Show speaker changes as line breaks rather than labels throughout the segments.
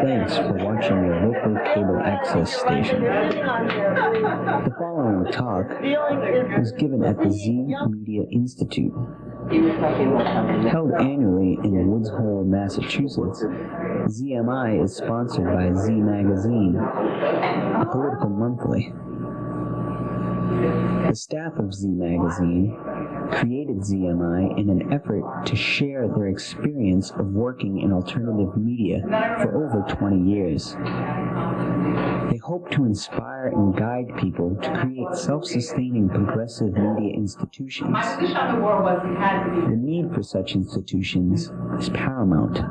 thanks for watching your local cable access station. The following talk was given at the Z Media Institute. Held annually in Woods Hole, Massachusetts, ZMI is sponsored by Z Magazine, a political monthly. The staff of Z Magazine created ZMI in an effort to share their experience of working in alternative media for over 20 years. They hope to inspire and guide people to create self-sustaining progressive media institutions. The need for such institutions is paramount.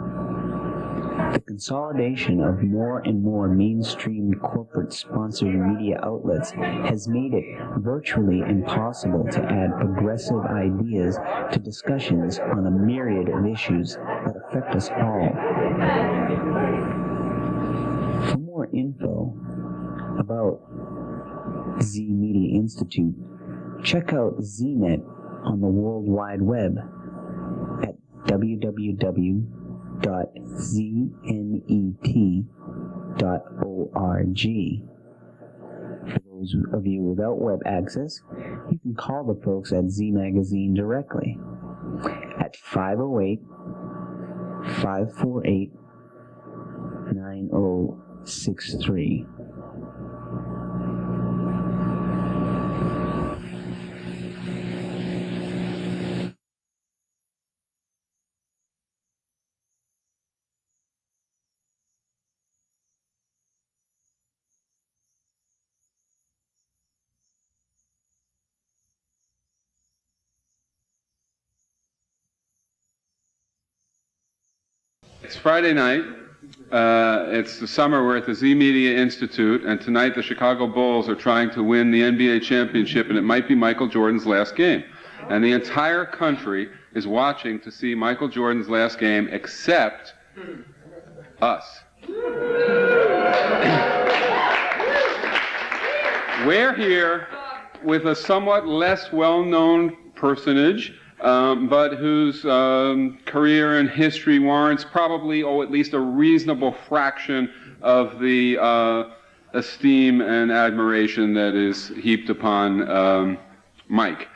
The consolidation of more and more mainstream corporate-sponsored media outlets has made it virtually impossible to add progressive ideas to discussions on a myriad of issues that affect us all. For more info about Z Media Institute, check out ZNet on the World Wide Web at www.znet.org. For those of you without web access, you can call the folks at Z Magazine directly at 508-548-9063.
It's Friday night. It's the summer. We're at the Z Media Institute, and tonight the Chicago Bulls are trying to win the NBA championship, and it might be Michael Jordan's last game. And the entire country is watching to see Michael Jordan's last game, except us. We're here with a somewhat less well-known personage, but whose career and history warrants probably, at least a reasonable fraction of the esteem and admiration that is heaped upon Mike.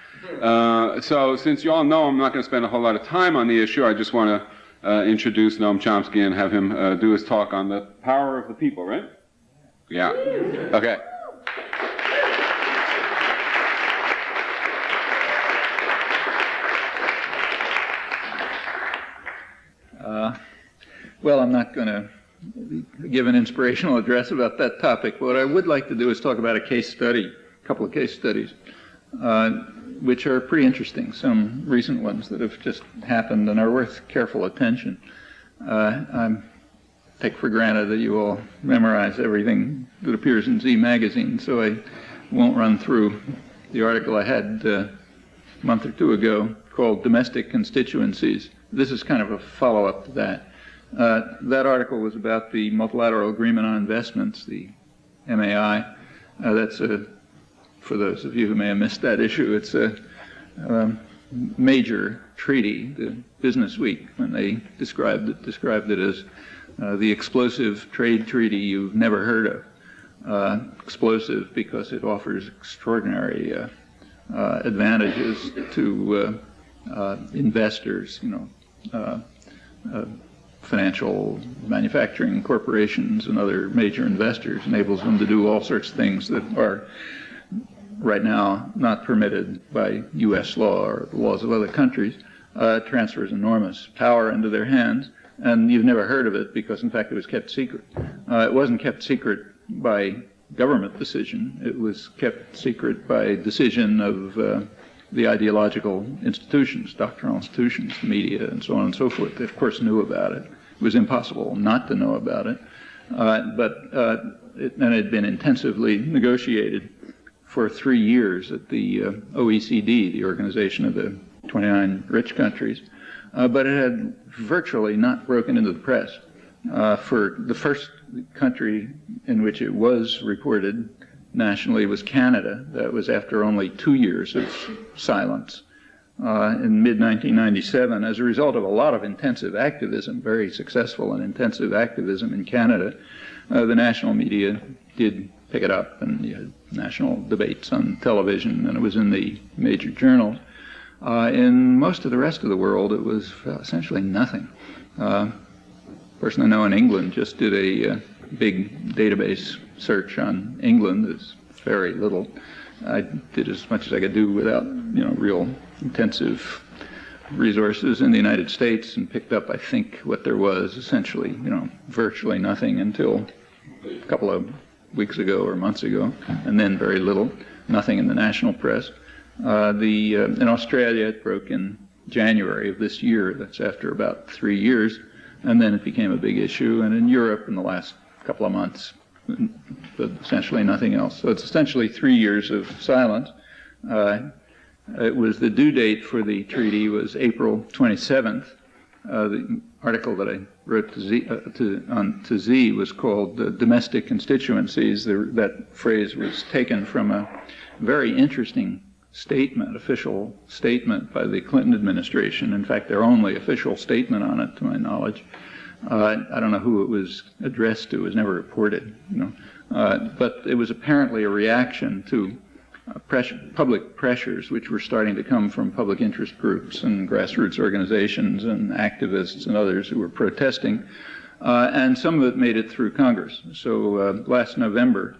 So since you all know I'm not going to spend a whole lot of time on the issue, I just want to introduce Noam Chomsky and have him do his talk on the power of the people, right? Yeah. Okay.
Well, I'm not going to give an inspirational address about that topic. What I would like to do is talk about a case study, a couple of case studies, which are pretty interesting, some recent ones that have just happened and are worth careful attention. I take for granted that you all memorize everything that appears in Z Magazine, so I won't run through the article I had a month or two ago called Domestic Constituencies. This is kind of a follow-up to that. That article was about the Multilateral Agreement on Investments, the MAI. That's for those of you who may have missed that issue, it's a major treaty. The Business Week, when they described it as the explosive trade treaty you've never heard of. Explosive because it offers extraordinary advantages to investors, financial manufacturing corporations and other major investors, enables them to do all sorts of things that are right now not permitted by U.S. law or the laws of other countries. Transfers enormous power into their hands, and you've never heard of it because, in fact, it was kept secret. It wasn't kept secret by government decision. It was kept secret by decision of the ideological institutions, doctrinal institutions, the media, and so on and so forth. They, of course, knew about it. It was impossible not to know about it. It had been intensively negotiated for 3 years at the OECD, the organization of the 29 rich countries, but it had virtually not broken into the press. For the first country in which it was reported nationally was Canada. That was after only 2 years of silence. in mid-1997 as a result of a lot of intensive activism, very successful and intensive activism in Canada. The national media did pick it up, and you had national debates on television, and it was in the major journals. In most of the rest of the world, it was essentially nothing. A person I know in England just did a big database search on England. There's very little. I did as much as I could do without, real intensive resources in the United States, and picked up, I think, what there was essentially, virtually nothing until a couple of weeks ago or months ago, and then very little, nothing in the national press. In Australia, it broke in January of this year. That's after about 3 years, and then it became a big issue. And in Europe, in the last couple of months, but essentially nothing else. So it's essentially 3 years of silence. It was the due date for the treaty was April 27th. The article that I wrote to Z was called "Domestic Constituencies." That phrase was taken from a very interesting statement, official statement by the Clinton administration. In fact, their only official statement on it, to my knowledge. I don't know who it was addressed to. It was never reported, but it was apparently a reaction to public pressures which were starting to come from public interest groups and grassroots organizations and activists and others who were protesting, and some of it made it through Congress. So last November,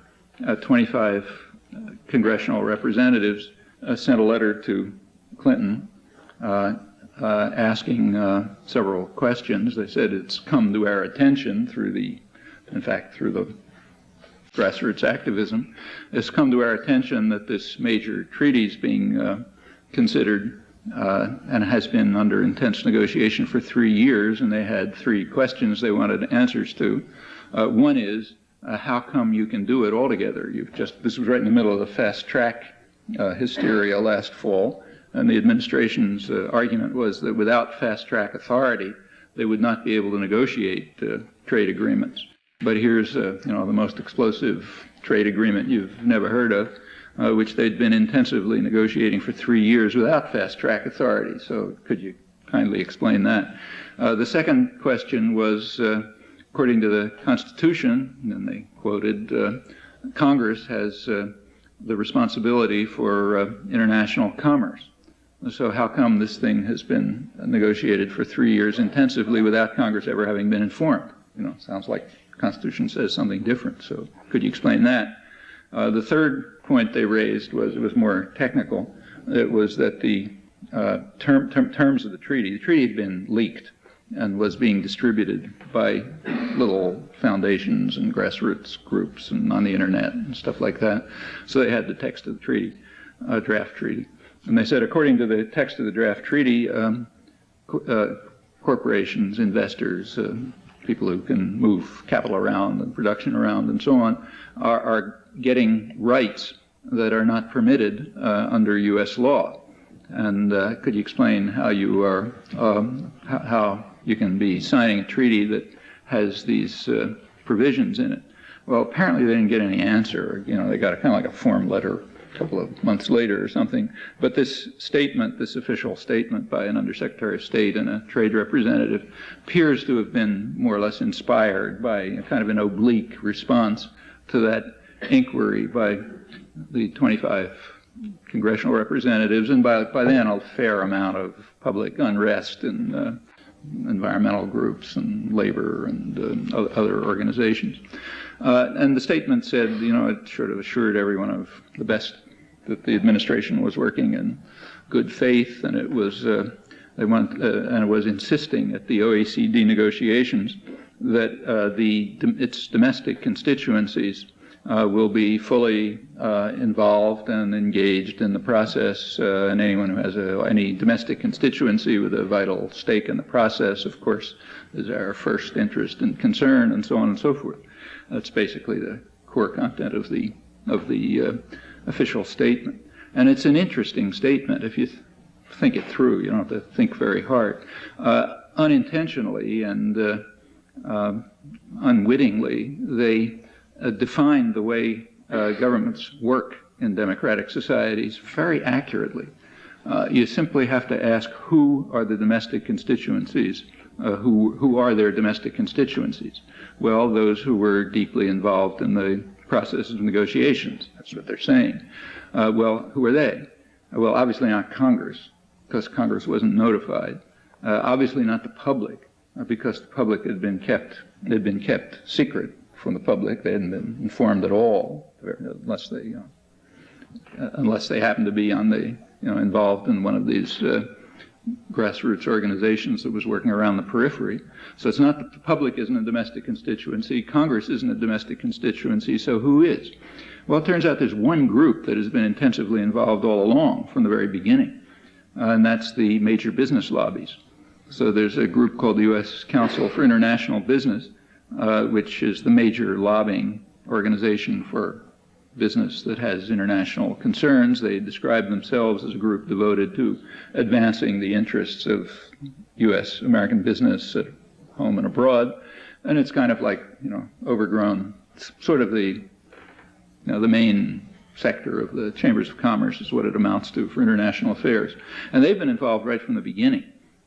25 congressional representatives sent a letter to Clinton asking several questions. They said it's come to our attention through the grassroots activism, it's come to our attention that this major treaty is being considered and has been under intense negotiation for 3 years, and they had 3 questions they wanted answers to. One is, how come you can do it all together? This was right in the middle of the fast track hysteria last fall, and the administration's argument was that without fast track authority, they would not be able to negotiate trade agreements. But here's the most explosive trade agreement you've never heard of, which they'd been intensively negotiating for 3 years without fast track authority. So could you kindly explain that? The second question was, according to the Constitution, and they quoted, Congress has the responsibility for international commerce. So how come this thing has been negotiated for 3 years intensively without Congress ever having been informed? Sounds like the Constitution says something different. So could you explain that? The third point they raised was, it was more technical. It was that the terms of the treaty had been leaked and was being distributed by little foundations and grassroots groups and on the internet and stuff like that. So they had the text of the treaty, draft treaty. And they said, according to the text of the draft treaty, corporations, investors, people who can move capital around and production around and so on, are getting rights that are not permitted under U.S. law. And could you explain how you are, how you can be signing a treaty that has these provisions in it? Well, apparently they didn't get any answer. They got kind of like a form letter a couple of months later or something. But this statement, this official statement by an Undersecretary of State and a trade representative, appears to have been more or less inspired by a kind of an oblique response to that inquiry by the 25 congressional representatives, and by then a fair amount of public unrest in environmental groups and labor and other organizations. And the statement said, it sort of assured everyone of the best, that the administration was working in good faith, and it was and it was insisting at the OECD negotiations that its domestic constituencies will be fully involved and engaged in the process, and anyone who has any domestic constituency with a vital stake in the process, of course, is our first interest and concern, and so on and so forth. That's basically the core content of the official statement. And it's an interesting statement if you think it through. You don't have to think very hard. Unintentionally and unwittingly, they define the way governments work in democratic societies very accurately. You simply have to ask who are the domestic constituencies, who are their domestic constituencies. Well, those who were deeply involved in the process of negotiations. That's what they're saying. Well, who are they? Well, obviously not Congress, because Congress wasn't notified. Obviously not the public, because the public had been kept secret from the public. They hadn't been informed at all, unless they happened to be on the, involved in one of these grassroots organizations that was working around the periphery. So it's not that the public isn't a domestic constituency, Congress isn't a domestic constituency, so who is? Well, it turns out there's one group that has been intensively involved all along from the very beginning, and that's the major business lobbies. So there's a group called the U.S. Council for International Business, which is the major lobbying organization for business that has international concerns. They describe themselves as a group devoted to advancing the interests of U.S. American business at home and abroad. And it's kind of like, overgrown. It's sort of the main sector of the Chambers of Commerce is what it amounts to for international affairs. And they've been involved right from the beginning.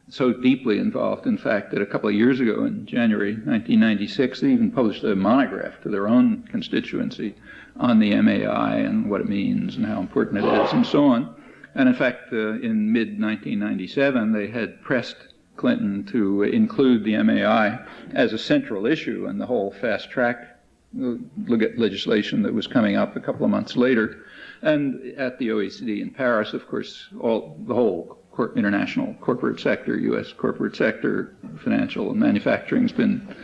So deeply involved, in fact, that a couple of years ago in January 1996, they even published a monograph to their own constituency on the MAI and what it means and how important it is and so on. And in fact, in mid-1997, they had pressed Clinton to include the MAI as a central issue in the whole fast-track legislation that was coming up a couple of months later. And at the OECD in Paris, of course, the whole international corporate sector, U.S. corporate sector, financial and manufacturing has been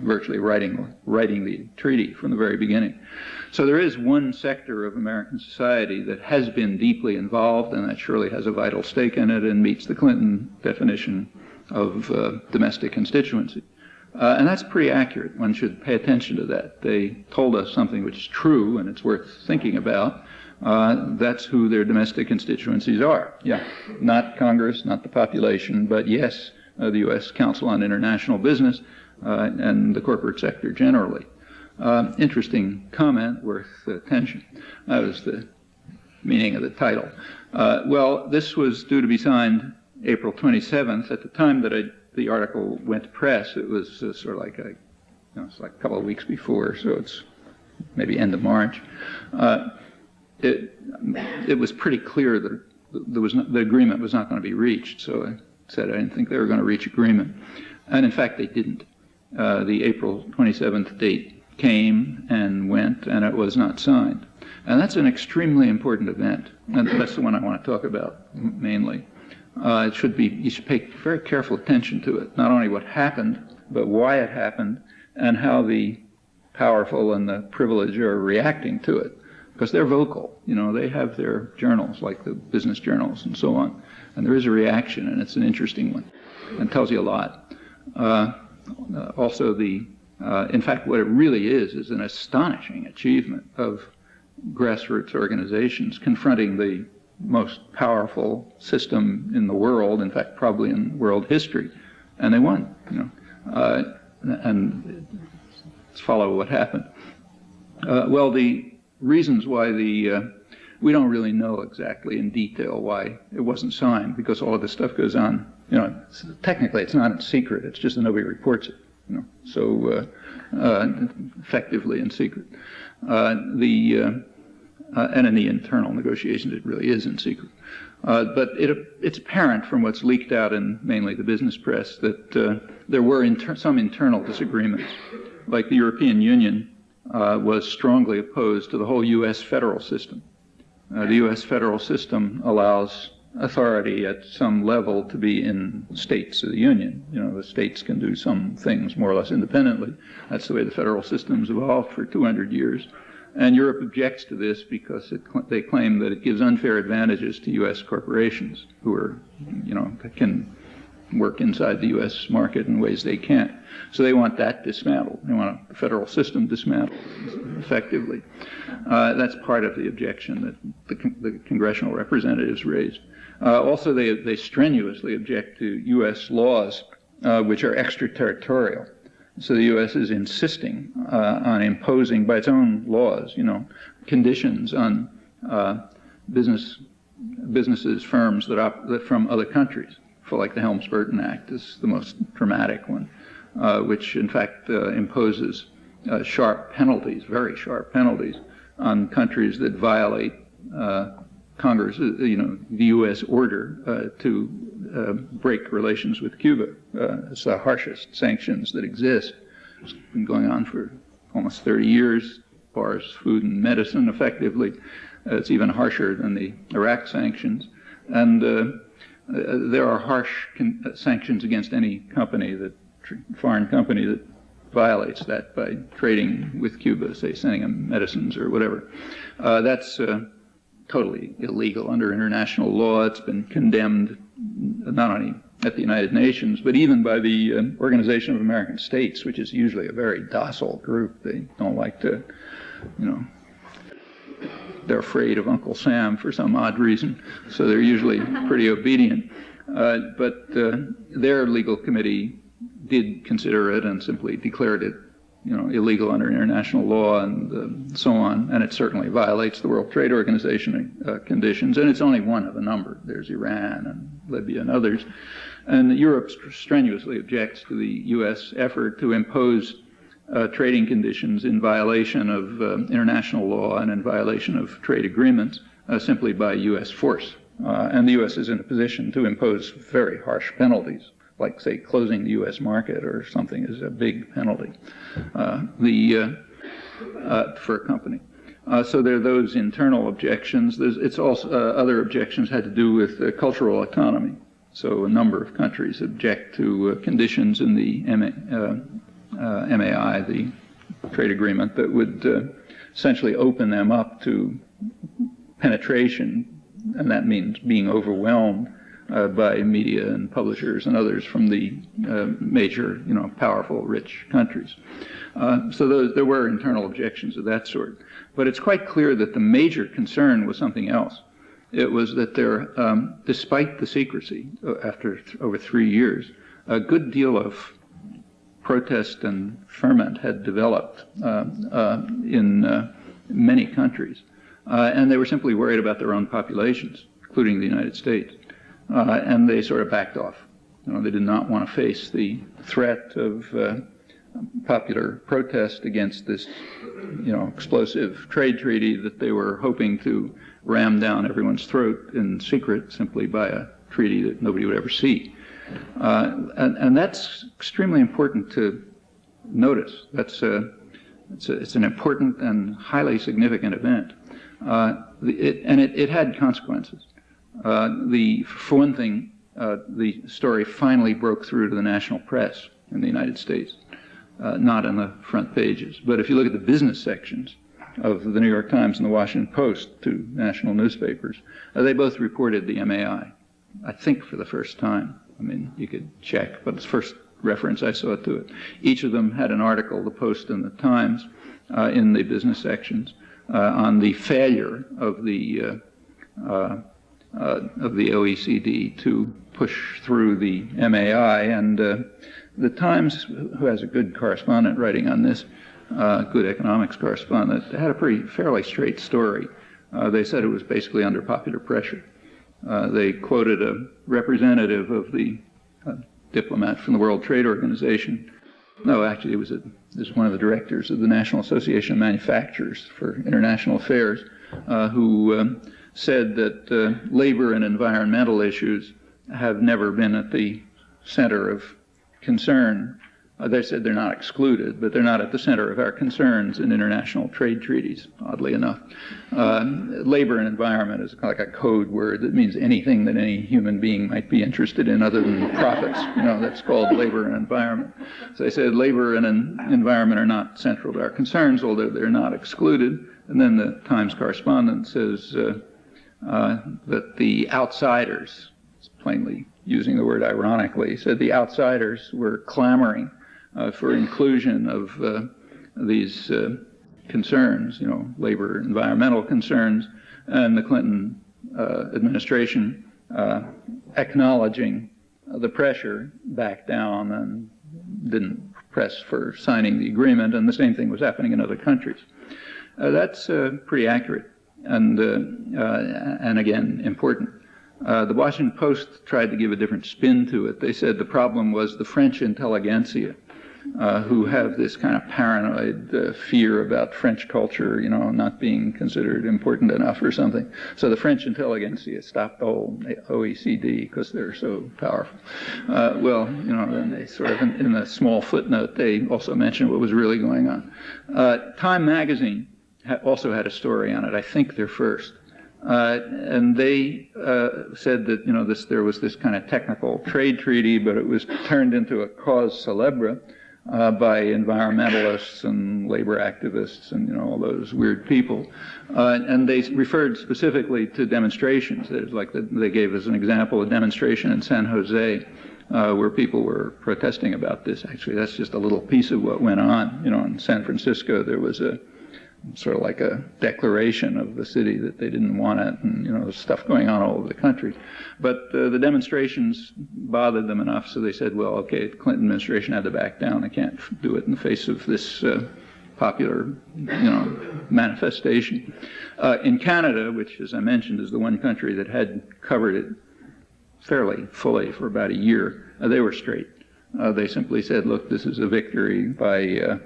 virtually writing the treaty from the very beginning. So there is one sector of American society that has been deeply involved, and that surely has a vital stake in it and meets the Clinton definition of domestic constituency. And that's pretty accurate. One should pay attention to that. They told us something which is true, and it's worth thinking about. That's who their domestic constituencies are. Yeah, not Congress, not the population, but yes, the U.S. Council on International Business and the corporate sector generally. Interesting comment, worth attention. That was the meaning of the title. Well, this was due to be signed April 27th. At the time that the article went to press, it was sort of like it's like a couple of weeks before, so it's maybe end of March. It was pretty clear that the agreement was not going to be reached, so I said I didn't think they were going to reach agreement. And in fact, they didn't. The April 27th date came and went, and it was not signed. And that's an extremely important event, and that's the one I want to talk about mainly. You should pay very careful attention to it, not only what happened, but why it happened, and how the powerful and the privileged are reacting to it. Because they're vocal, they have their journals, like the business journals and so on. And there is a reaction, and it's an interesting one, and tells you a lot. Also, in fact, what it really is an astonishing achievement of grassroots organizations confronting the most powerful system in the world, in fact, probably in world history. And they won, and let's follow what happened. Well, the reasons why we don't really know exactly in detail why it wasn't signed, because all of this stuff goes on. Technically it's not in secret. It's just that nobody reports it. So effectively in secret. And in the internal negotiations, it really is in secret. But it's apparent from what's leaked out in mainly the business press that there were some internal disagreements, like the European Union. Was strongly opposed to the whole U.S. federal system. The U.S. federal system allows authority at some level to be in states of the Union. The states can do some things more or less independently. That's the way the federal system's evolved for 200 years. And Europe objects to this because they claim that it gives unfair advantages to U.S. corporations who are, can work inside the U.S. market in ways they can't. So they want that dismantled. They want a federal system dismantled effectively. That's part of the objection that the congressional representatives raised. Also, they strenuously object to U.S. laws which are extraterritorial. So the U.S. is insisting on imposing, by its own laws, conditions on business businesses, firms that from other countries. For like the Helms-Burton Act is the most dramatic one, which in fact imposes sharp penalties, very sharp penalties, on countries that violate Congress, the U.S. order to break relations with Cuba. It's the harshest sanctions that exist. It's been going on for almost 30 years, as far as food and medicine, effectively. It's even harsher than the Iraq sanctions. And there are harsh sanctions against any company, foreign company that violates that by trading with Cuba, say sending them medicines or whatever. That's totally illegal under international law. It's been condemned not only at the United Nations, but even by the Organization of American States, which is usually a very docile group. They don't like to, they're afraid of Uncle Sam for some odd reason, so they're usually pretty obedient. But their legal committee did consider it and simply declared it, illegal under international law and so on. And it certainly violates the World Trade Organization conditions. And it's only one of a number. There's Iran and Libya and others. And Europe strenuously objects to the U.S. effort to impose trading conditions in violation of international law and in violation of trade agreements simply by U.S. force. And the U.S. is in a position to impose very harsh penalties, like, say, closing the U.S. market or something is a big penalty for a company. So there are those internal objections. It's also other objections had to do with cultural autonomy. So a number of countries object to conditions in the MAI, the trade agreement, that would essentially open them up to penetration, and that means being overwhelmed by media and publishers and others from the major, powerful, rich countries. So there were internal objections of that sort. But it's quite clear that the major concern was something else. It was that there, despite the secrecy, after over 3 years, a good deal of protest and ferment had developed in many countries. And they were simply worried about their own populations, including the United States. And they sort of backed off. They did not want to face the threat of popular protest against this, explosive trade treaty that they were hoping to ram down everyone's throat in secret simply by a treaty that nobody would ever see. And that's extremely important to notice. It's an important and highly significant event. It had consequences. For one thing, the story finally broke through to the national press in the United States, not in the front pages. But if you look at the business sections of the New York Times and the Washington Post, two national newspapers, they both reported the MAI, I think for the first time. I mean, you could check, but it's the first reference I saw to it. Each of them had an article, the Post and the Times, in the business sections, on the failure of the OECD to push through the MAI. And the Times, who has a good correspondent writing on this, good economics correspondent, had a fairly straight story. They said it was basically under popular pressure. They quoted a representative of the diplomat from the World Trade Organization. No, actually, it was one of the directors of the National Association of Manufacturers for International Affairs, who said that labor and environmental issues have never been at the center of concern. They said they're not excluded, but they're not at the center of our concerns in international trade treaties, oddly enough. Labor and environment is like a code word that means anything that any human being might be interested in other than profits. That's called labor and environment. So they said labor and environment are not central to our concerns, although they're not excluded. And then the Times correspondent says that the outsiders, plainly using the word ironically, said the outsiders were clamoring for inclusion of these concerns, labor, environmental concerns, and the Clinton administration acknowledging the pressure backed down and didn't press for signing the agreement, and the same thing was happening in other countries. That's pretty accurate. and again, important. The Washington Post tried to give a different spin to it. They said the problem was the French intelligentsia, who have this kind of paranoid fear about French culture, not being considered important enough or something. So the French intelligentsia stopped the whole OECD because they're so powerful. Then they sort of, in a small footnote, they also mentioned what was really going on. Time magazine also had a story on it, I think their first. And they said that, there was this kind of technical trade treaty, but it was turned into a cause célèbre by environmentalists and labor activists and all those weird people, and they referred specifically to demonstrations. There's they gave as an example a demonstration in San Jose where people were protesting about this. Actually, that's just a little piece of what went on. In San Francisco, there was a sort of like a declaration of the city that they didn't want it, and there's stuff going on all over the country. But the demonstrations bothered them enough, so they said, well, okay, the Clinton administration had to back down. They can't do it in the face of this popular, manifestation. In Canada, which, as I mentioned, is the one country that had covered it fairly fully for about a year, they were straight. They simply said, look, this is a victory by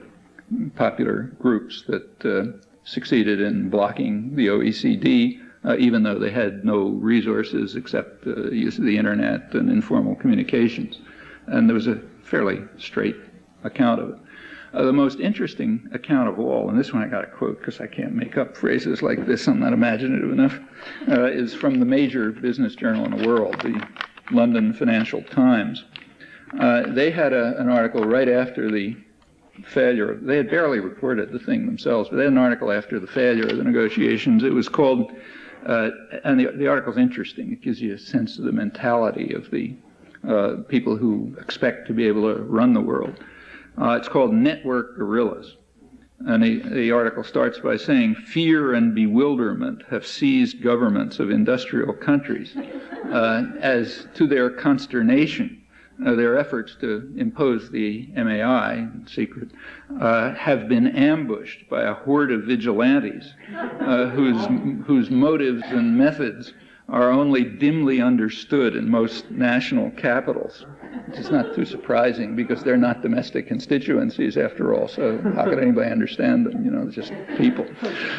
popular groups that succeeded in blocking the OECD, even though they had no resources except use of the internet and informal communications. And there was a fairly straight account of it. The most interesting account of all, and this one I got to quote because I can't make up phrases like this, I'm not imaginative enough, is from the major business journal in the world, the London Financial Times. They had an article right after the failure. They had barely reported the thing themselves, but they had an article after the failure of the negotiations. It was called, and the article's interesting. It gives you a sense of the mentality of the people who expect to be able to run the world. It's called Network Guerrillas. And the article starts by saying, fear and bewilderment have seized governments of industrial countries as to their consternation. Their efforts to impose the MAI in secret have been ambushed by a horde of vigilantes whose motives and methods are only dimly understood in most national capitals. Which is not too surprising because they're not domestic constituencies after all, so how could anybody understand them? They're just people.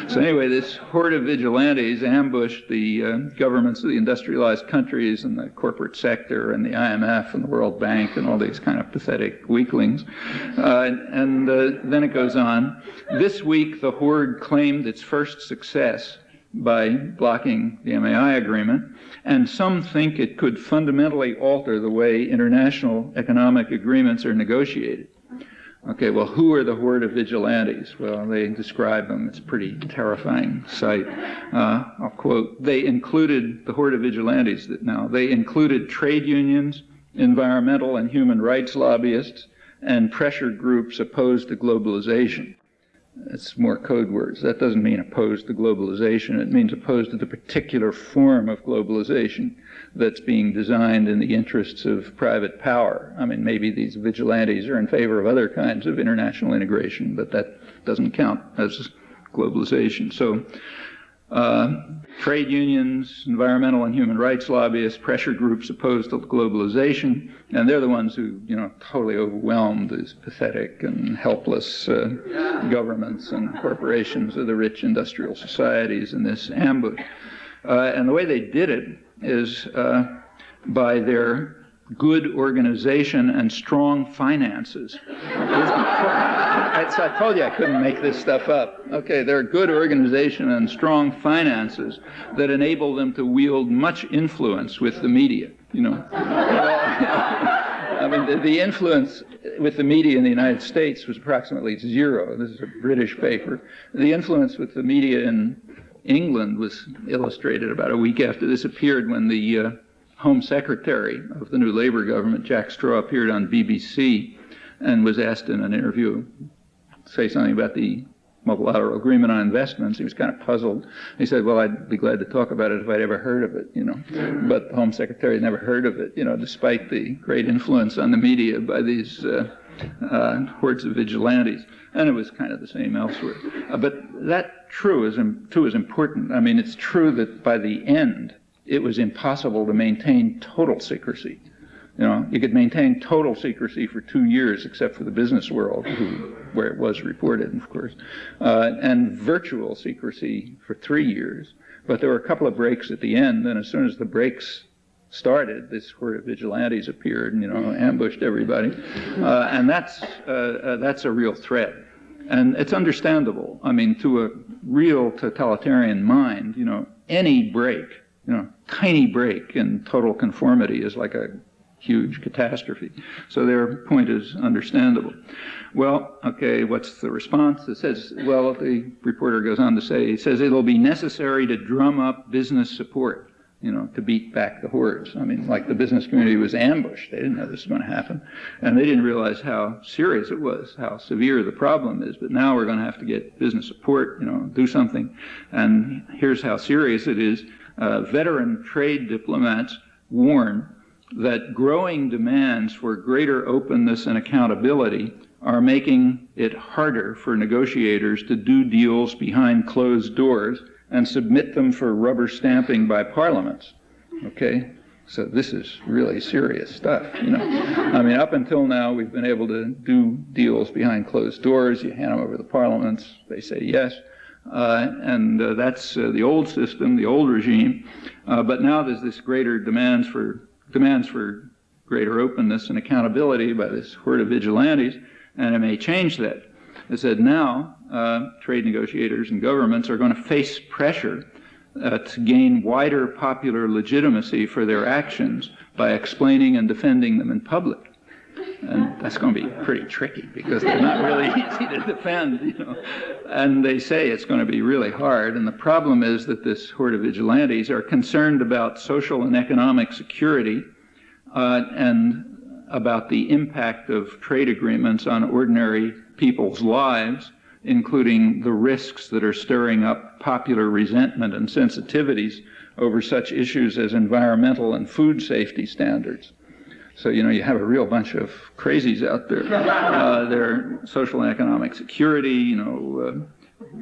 So anyway, this horde of vigilantes ambushed the governments of the industrialized countries and the corporate sector and the IMF and the World Bank and all these kind of pathetic weaklings. And then it goes on. This week, the horde claimed its first success by blocking the MAI agreement, and some think it could fundamentally alter the way international economic agreements are negotiated. Okay, well, who are the horde of vigilantes? Well, they describe them. It's a pretty terrifying sight. I'll quote, they included, the horde of vigilantes now, they included trade unions, environmental and human rights lobbyists, and pressure groups opposed to globalization. It's more code words. That doesn't mean opposed to globalization. It means opposed to the particular form of globalization that's being designed in the interests of private power. I mean, maybe these vigilantes are in favor of other kinds of international integration, but that doesn't count as globalization. So trade unions, environmental and human rights lobbyists, pressure groups opposed to globalization, and they're the ones who, totally overwhelmed these pathetic and helpless governments and corporations of the rich industrial societies in this ambush. And the way they did it is by their good organization and strong finances. I told you I couldn't make this stuff up. Okay, their good organization and strong finances that enable them to wield much influence with the media. I mean, the influence with the media in the United States was approximately zero. This is a British paper. The influence with the media in England was illustrated about a week after this appeared when the Home Secretary of the new Labour government, Jack Straw, appeared on BBC and was asked in an interview to say something about the multilateral agreement on investments. He was kind of puzzled. He said, well, I'd be glad to talk about it if I'd ever heard of it, But the Home Secretary had never heard of it, despite the great influence on the media by these hordes of vigilantes. And it was kind of the same elsewhere. But that too is important. I mean, it's true that by the end, it was impossible to maintain total secrecy. You know, you could maintain total secrecy for 2 years, except for the business world, where it was reported, of course, and virtual secrecy for 3 years. But there were a couple of breaks at the end, and as soon as the breaks started, this horde of vigilantes appeared and, ambushed everybody. And that's a real threat. And it's understandable. I mean, to a real totalitarian mind, any break, tiny break in total conformity is like a huge catastrophe. So their point is understandable. Well, okay, what's the response? It says, well, the reporter goes on to say, he says it'll be necessary to drum up business support, to beat back the hordes. I mean, like the business community was ambushed. They didn't know this was going to happen. And they didn't realize how serious it was, how severe the problem is. But now we're going to have to get business support, do something. And here's how serious it is. Veteran trade diplomats warn that growing demands for greater openness and accountability are making it harder for negotiators to do deals behind closed doors and submit them for rubber stamping by parliaments. Okay? So this is really serious stuff, I mean, up until now, we've been able to do deals behind closed doors. You hand them over to the parliaments, they say yes. And that's the old system, the old regime. But now there's this greater demands for greater openness and accountability by this horde of vigilantes, and it may change that. It said now trade negotiators and governments are going to face pressure to gain wider popular legitimacy for their actions by explaining and defending them in public. And that's going to be pretty tricky because they're not really easy to defend, And they say it's going to be really hard. And the problem is that this horde of vigilantes are concerned about social and economic security and about the impact of trade agreements on ordinary people's lives, including the risks that are stirring up popular resentment and sensitivities over such issues as environmental and food safety standards. So, you have a real bunch of crazies out there. Their social and economic security,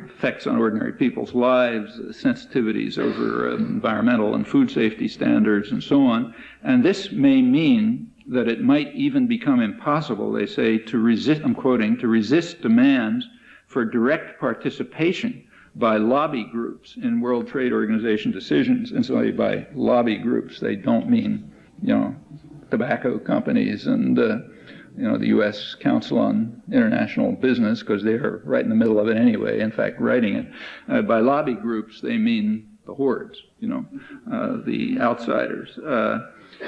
effects on ordinary people's lives, sensitivities over environmental and food safety standards, and so on. And this may mean that it might even become impossible, they say, to resist, I'm quoting, to resist demands for direct participation by lobby groups in World Trade Organization decisions. And so by lobby groups, they don't mean, tobacco companies and, the U.S. Council on International Business, because they're right in the middle of it anyway, in fact, writing it. By lobby groups, they mean the hordes, the outsiders.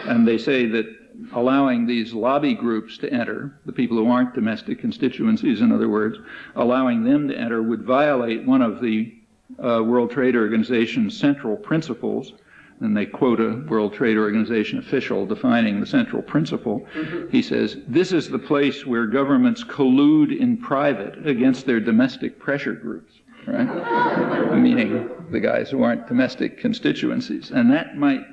And they say that allowing these lobby groups to enter, the people who aren't domestic constituencies, in other words, allowing them to enter would violate one of the World Trade Organization's central principles. And they quote a World Trade Organization official defining the central principle. He says, "This is the place where governments collude in private against their domestic pressure groups," right? Meaning the guys who aren't domestic constituencies. And that might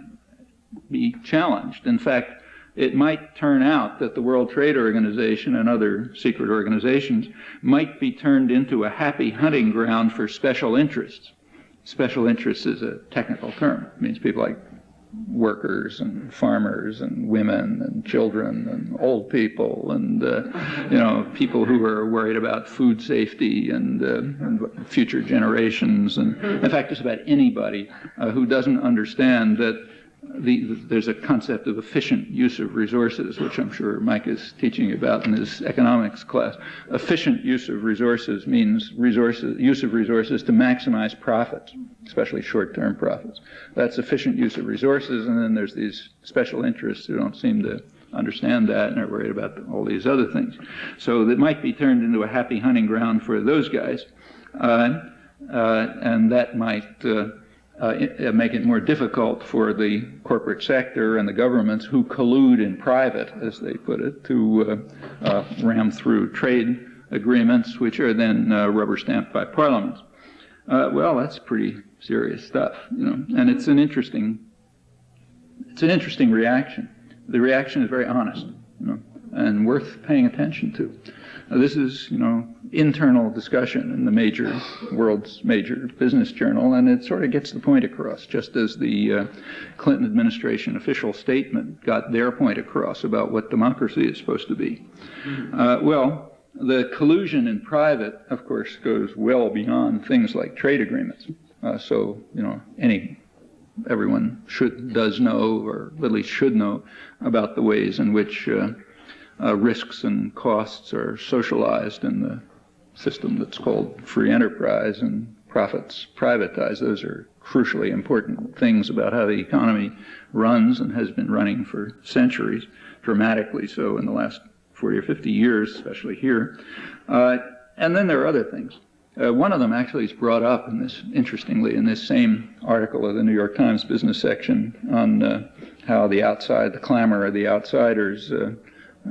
be challenged. In fact, it might turn out that the World Trade Organization and other secret organizations might be turned into a happy hunting ground for special interests. Special interests is a technical term. It means people like workers and farmers and women and children and old people and people who are worried about food safety and future generations, and in fact just about anybody who doesn't understand that there's a concept of efficient use of resources, which I'm sure Mike is teaching about in his economics class. Efficient use of resources means use of resources to maximize profits, especially short-term profits. That's efficient use of resources, and then there's these special interests who don't seem to understand that and are worried about all these other things. So that might be turned into a happy hunting ground for those guys, and that might make it more difficult for the corporate sector and the governments who collude in private, as they put it, to ram through trade agreements, which are then rubber stamped by parliaments. Well, that's pretty serious stuff, and it's an interesting reaction. The reaction is very honest. and worth paying attention to. This is, internal discussion in the world's major business journal, and it sort of gets the point across, just as the Clinton administration official statement got their point across about what democracy is supposed to be. Well, the collusion in private, of course, goes well beyond things like trade agreements. So, everyone does know, or at least should know, about the ways in which risks and costs are socialized in the system that's called free enterprise, and profits privatized. Those are crucially important things about how the economy runs and has been running for centuries, dramatically so in the last 40 or 50 years, especially here. And then there are other things. One of them actually is brought up interestingly, in this same article of the New York Times business section on how the clamor of the outsiders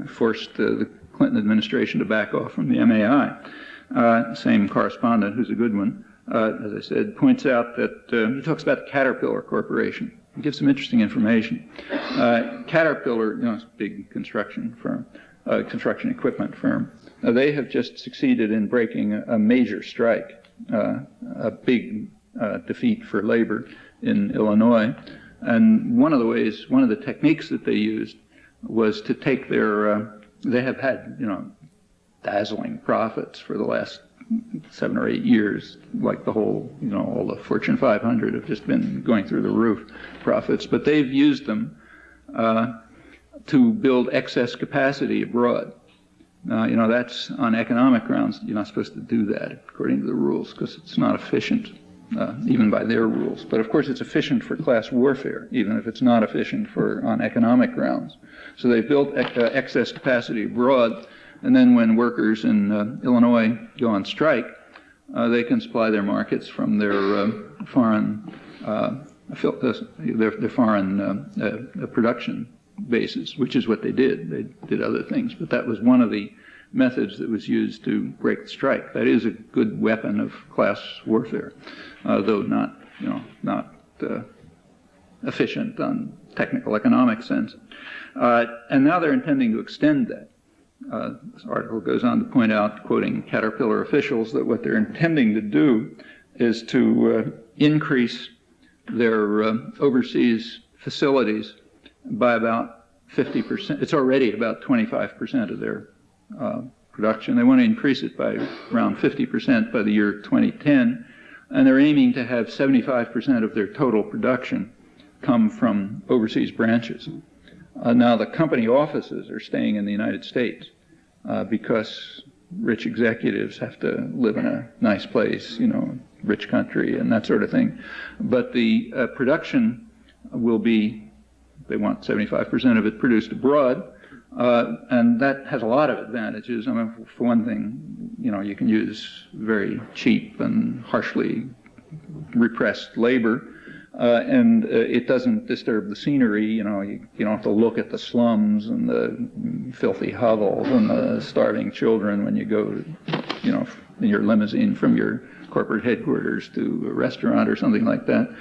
forced the Clinton administration to back off from the MAI. Same correspondent, who's a good one, as I said, points out that he talks about the Caterpillar Corporation. He gives some interesting information. Caterpillar, it's a big construction firm, construction equipment firm. They have just succeeded in breaking a major strike, a big defeat for labor in Illinois. And one of the techniques that they used was to take they have had, dazzling profits for the last 7 or 8 years, like the whole, all the Fortune 500 have just been going through the roof profits, but they've used them to build excess capacity abroad. That's on economic grounds. You're not supposed to do that according to the rules because it's not efficient, even by their rules. But of course it's efficient for class warfare, even if it's not efficient on economic grounds. So they built excess capacity abroad, and then when workers in Illinois go on strike, they can supply their markets from their foreign production bases, which is what they did. They did other things, but that was one of the methods that was used to break the strike. That is a good weapon of class warfare, though not efficient on technical economic sense. And now they're intending to extend that. This article goes on to point out, quoting Caterpillar officials, that what they're intending to do is to increase their overseas facilities by about 50%. It's already about 25% of their production. They want to increase it by around 50% by the year 2010, and they're aiming to have 75% of their total production come from overseas branches. Now the company offices are staying in the United States because rich executives have to live in a nice place, rich country and that sort of thing. But the production will be, they want 75% of it produced abroad, and that has a lot of advantages. I mean, for one thing, you can use very cheap and harshly repressed labor, and it doesn't disturb the scenery. You don't have to look at the slums and the filthy hovels and the starving children when you go, in your limousine from your corporate headquarters to a restaurant or something like that.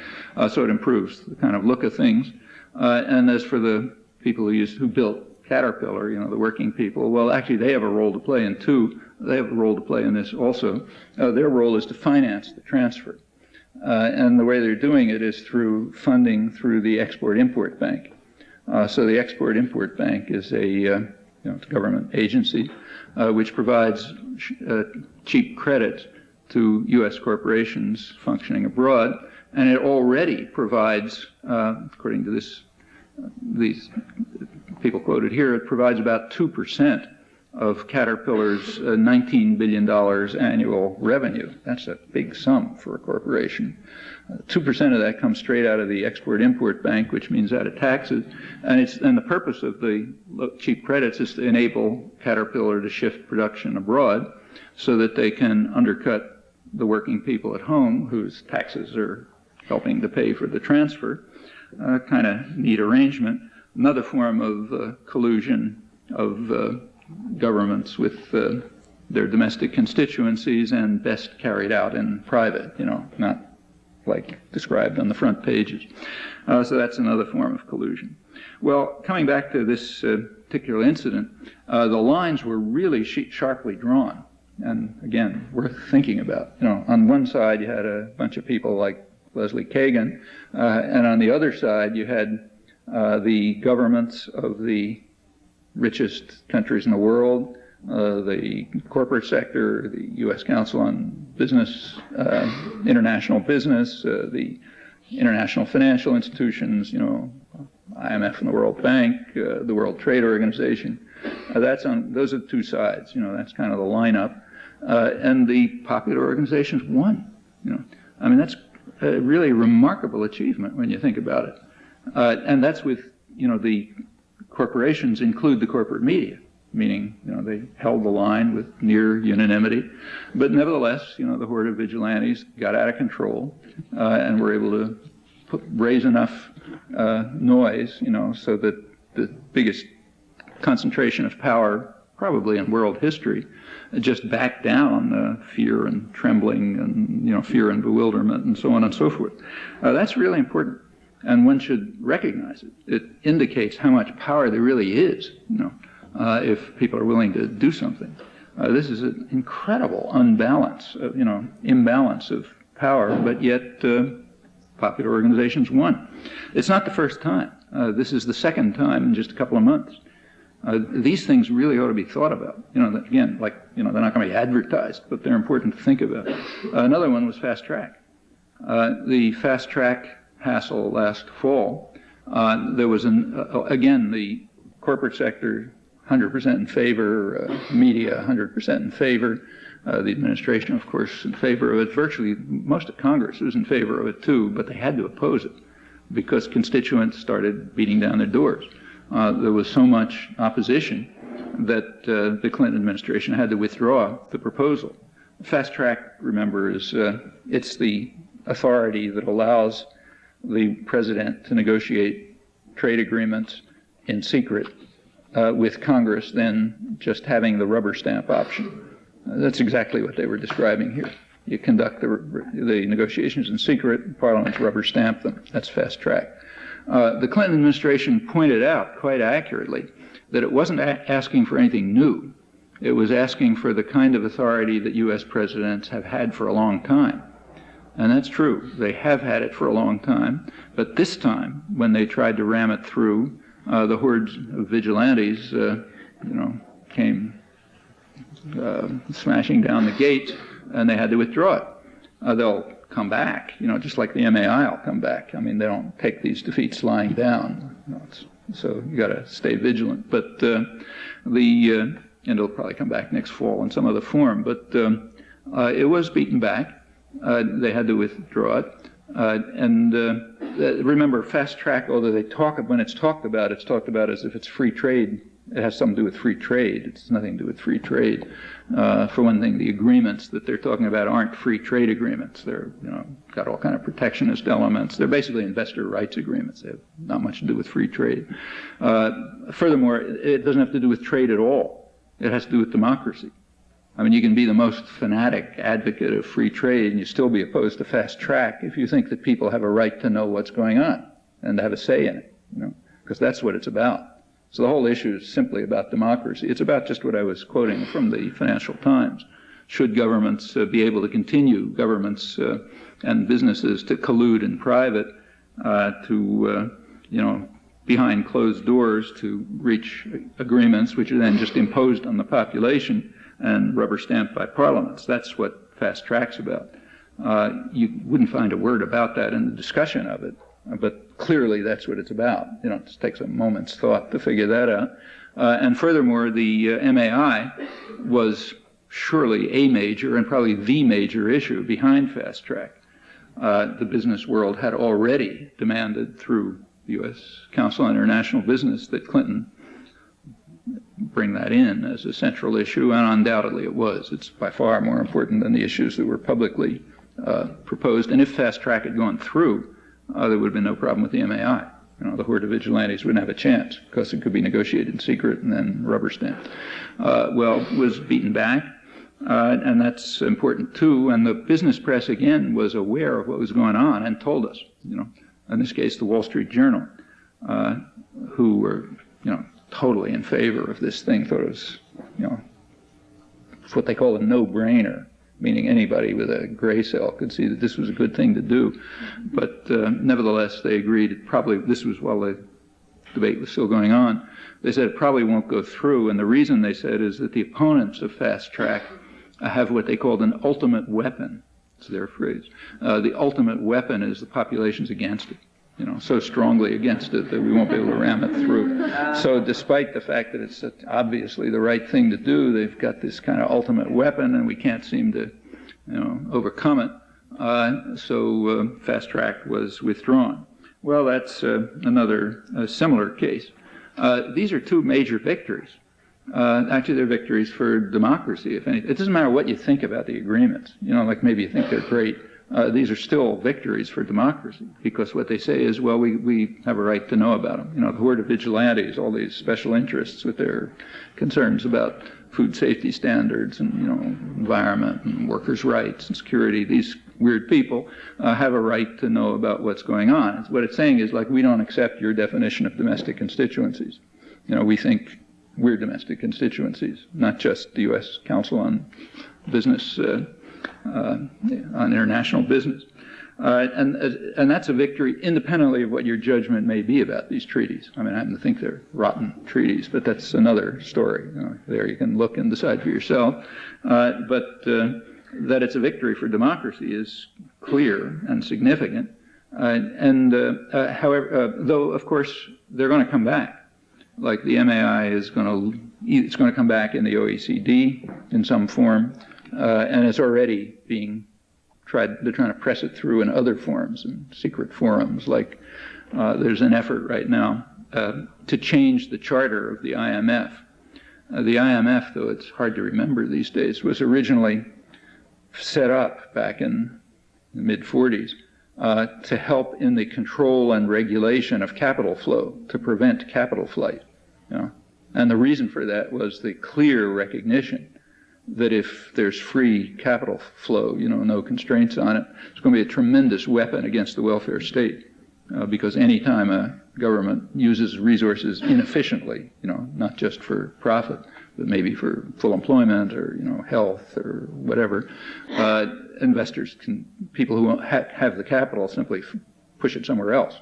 So it improves the kind of look of things. And as for the people who built Caterpillar, the working people, well, actually they have a role to play in this also. Their role is to finance the transfer. And the way they're doing it is through funding through the Export-Import Bank. So the Export-Import Bank is a government agency which provides cheap credit to U.S. corporations functioning abroad, and it already provides, according to these people quoted here, it provides about 2% of Caterpillar's $19 billion annual revenue. That's a big sum for a corporation. 2% of that comes straight out of the Export-Import Bank, which means out of taxes. And the purpose of the cheap credits is to enable Caterpillar to shift production abroad so that they can undercut the working people at home whose taxes are helping to pay for the transfer. Kind of neat arrangement. Another form of collusion of governments with their domestic constituencies, and best carried out in private, not like described on the front pages. So that's another form of collusion. Well, coming back to this particular incident, the lines were really sharply drawn. And again, worth thinking about. On one side you had a bunch of people like Leslie Kagan, and on the other side you had the governments of the richest countries in the world, the corporate sector, the U.S. Council on Business, International Business, the international financial institutions, IMF and the World Bank, the World Trade Organization. Those are the two sides. That's kind of the lineup. And the popular organizations won. That's a really remarkable achievement when you think about it. And that's with, the corporations include the corporate media, meaning, they held the line with near unanimity. But nevertheless, the horde of vigilantes got out of control and were able to raise enough noise, so that the biggest concentration of power, probably in world history, just backed down fear and trembling and, fear and bewilderment and so on and so forth. That's really important. And one should recognize it. It indicates how much power there really is, if people are willing to do something. This is an incredible imbalance of power, but yet popular organizations won. It's not the first time. This is the second time in just a couple of months. These things really ought to be thought about. Again, they're not going to be advertised, but they're important to think about. Another one was fast track. The fast track hassle last fall, there was again, the corporate sector 100% in favor, media 100% in favor, the administration, of course, in favor of it. Virtually most of Congress was in favor of it too, but they had to oppose it because constituents started beating down their doors. There was so much opposition that the Clinton administration had to withdraw the proposal. Fast track, remember, is it's the authority that allows the president to negotiate trade agreements in secret with Congress, then just having the rubber stamp option. That's exactly what they were describing here. You conduct the negotiations in secret, Parliament's rubber stamp them. That's fast track. The Clinton administration pointed out quite accurately that it wasn't asking for anything new. It was asking for the kind of authority that U.S. presidents have had for a long time. And that's true. They have had it for a long time. But this time, when they tried to ram it through, the hordes of vigilantes, came smashing down the gate, and they had to withdraw it. They'll come back, just like the MAI will come back. I mean, they don't take these defeats lying down. So you got to stay vigilant. But and it'll probably come back next fall in some other form. But it was beaten back. They had to withdraw it. Remember, fast track, although when it's talked about as if it's free trade. It has something to do with free trade. It's nothing to do with free trade. For one thing, the agreements that they're talking about aren't free trade agreements. They're, got all kind of protectionist elements. They're basically investor rights agreements. They have not much to do with free trade. Furthermore, it doesn't have to do with trade at all. It has to do with democracy. I mean, you can be the most fanatic advocate of free trade and you still be opposed to fast track if you think that people have a right to know what's going on and to have a say in it, because that's what it's about. So the whole issue is simply about democracy. It's about just what I was quoting from the Financial Times. Should governments be able to continue, governments and businesses, to collude in private, behind closed doors to reach agreements which are then just imposed on the population and rubber stamped by parliaments? That's what fast track's about. You wouldn't find a word about that in the discussion of it. But clearly that's what it's about. It just takes a moment's thought to figure that out. And furthermore, the MAI was surely a major and probably the major issue behind fast track. The business world had already demanded through the U.S. Council on International Business that Clinton bring that in as a central issue, and undoubtedly it was. It's by far more important than the issues that were publicly proposed. And if fast track had gone through, there would have been no problem with the MAI. The horde of vigilantes wouldn't have a chance because it could be negotiated in secret and then rubber stamped. Well, it was beaten back, and that's important too. And the business press, again, was aware of what was going on and told us. In this case, the Wall Street Journal. who were, totally in favor of this thing, thought it was, it's what they call a no-brainer, meaning anybody with a gray cell could see that this was a good thing to do. But nevertheless, they agreed this was while the debate was still going on. They said it probably won't go through, and the reason they said is that the opponents of fast track have what they called an ultimate weapon. It's their phrase. The ultimate weapon is the population's against it. So strongly against it that we won't be able to ram it through. So despite the fact that it's obviously the right thing to do, they've got this kind of ultimate weapon and we can't seem to, overcome it. So fast track was withdrawn. Well, that's another similar case. These are two major victories. Actually, they're victories for democracy, if anything. It doesn't matter what you think about the agreements. Like maybe you think they're great. These are still victories for democracy, because what they say is, well, we have a right to know about them. The horde of vigilantes, all these special interests with their concerns about food safety standards and, environment and workers' rights and security, these weird people have a right to know about what's going on. What it's saying is, like, we don't accept your definition of domestic constituencies. We think we're domestic constituencies, not just the U.S. Council on Business, on international business. And that's a victory independently of what your judgment may be about these treaties. I happen to think they're rotten treaties, but that's another story. There you can look and decide for yourself. But that it's a victory for democracy is clear and significant. However, though, of course, they're going to come back. Like the MAI it's going to come back in the OECD in some form. And it's already being tried. They're trying to press it through in other forms, in secret forums. Like there's an effort right now to change the charter of the IMF. The IMF, though it's hard to remember these days, was originally set up back in the mid-40s to help in the control and regulation of capital flow, to prevent capital flight. And the reason for that was the clear recognition that if there's free capital flow, no constraints on it, it's going to be a tremendous weapon against the welfare state. Because any time a government uses resources inefficiently, not just for profit, but maybe for full employment or, health or whatever, people who have the capital simply push it somewhere else,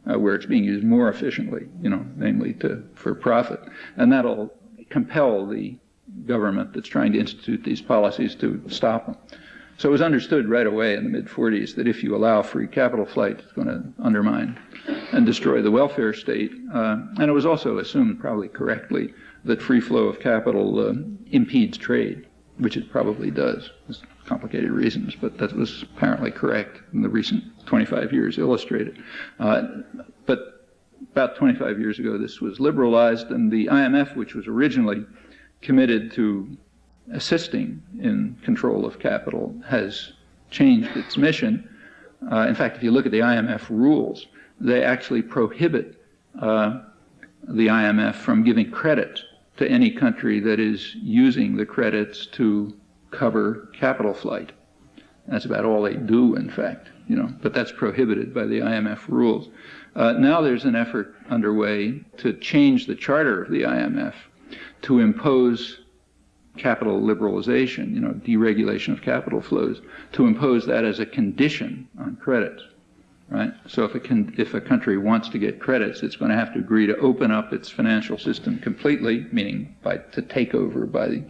where it's being used more efficiently, namely for profit. And that'll compel the government that's trying to institute these policies to stop them. So it was understood right away in the mid-40s that if you allow free capital flight, it's going to undermine and destroy the welfare state. And it was also assumed, probably correctly, that free flow of capital impedes trade, which it probably does. There's complicated reasons, but that was apparently correct, and the recent 25 years illustrated. But about 25 years ago, this was liberalized, and the IMF, which was originally committed to assisting in control of capital, has changed its mission. In fact, if you look at the IMF rules, they actually prohibit the IMF from giving credit to any country that is using the credits to cover capital flight. That's about all they do, in fact, but that's prohibited by the IMF rules. Now there's an effort underway to change the charter of the IMF to impose capital liberalization, deregulation of capital flows, to impose that as a condition on credits, right? So if a country wants to get credits, it's going to have to agree to open up its financial system completely, meaning to take over by the,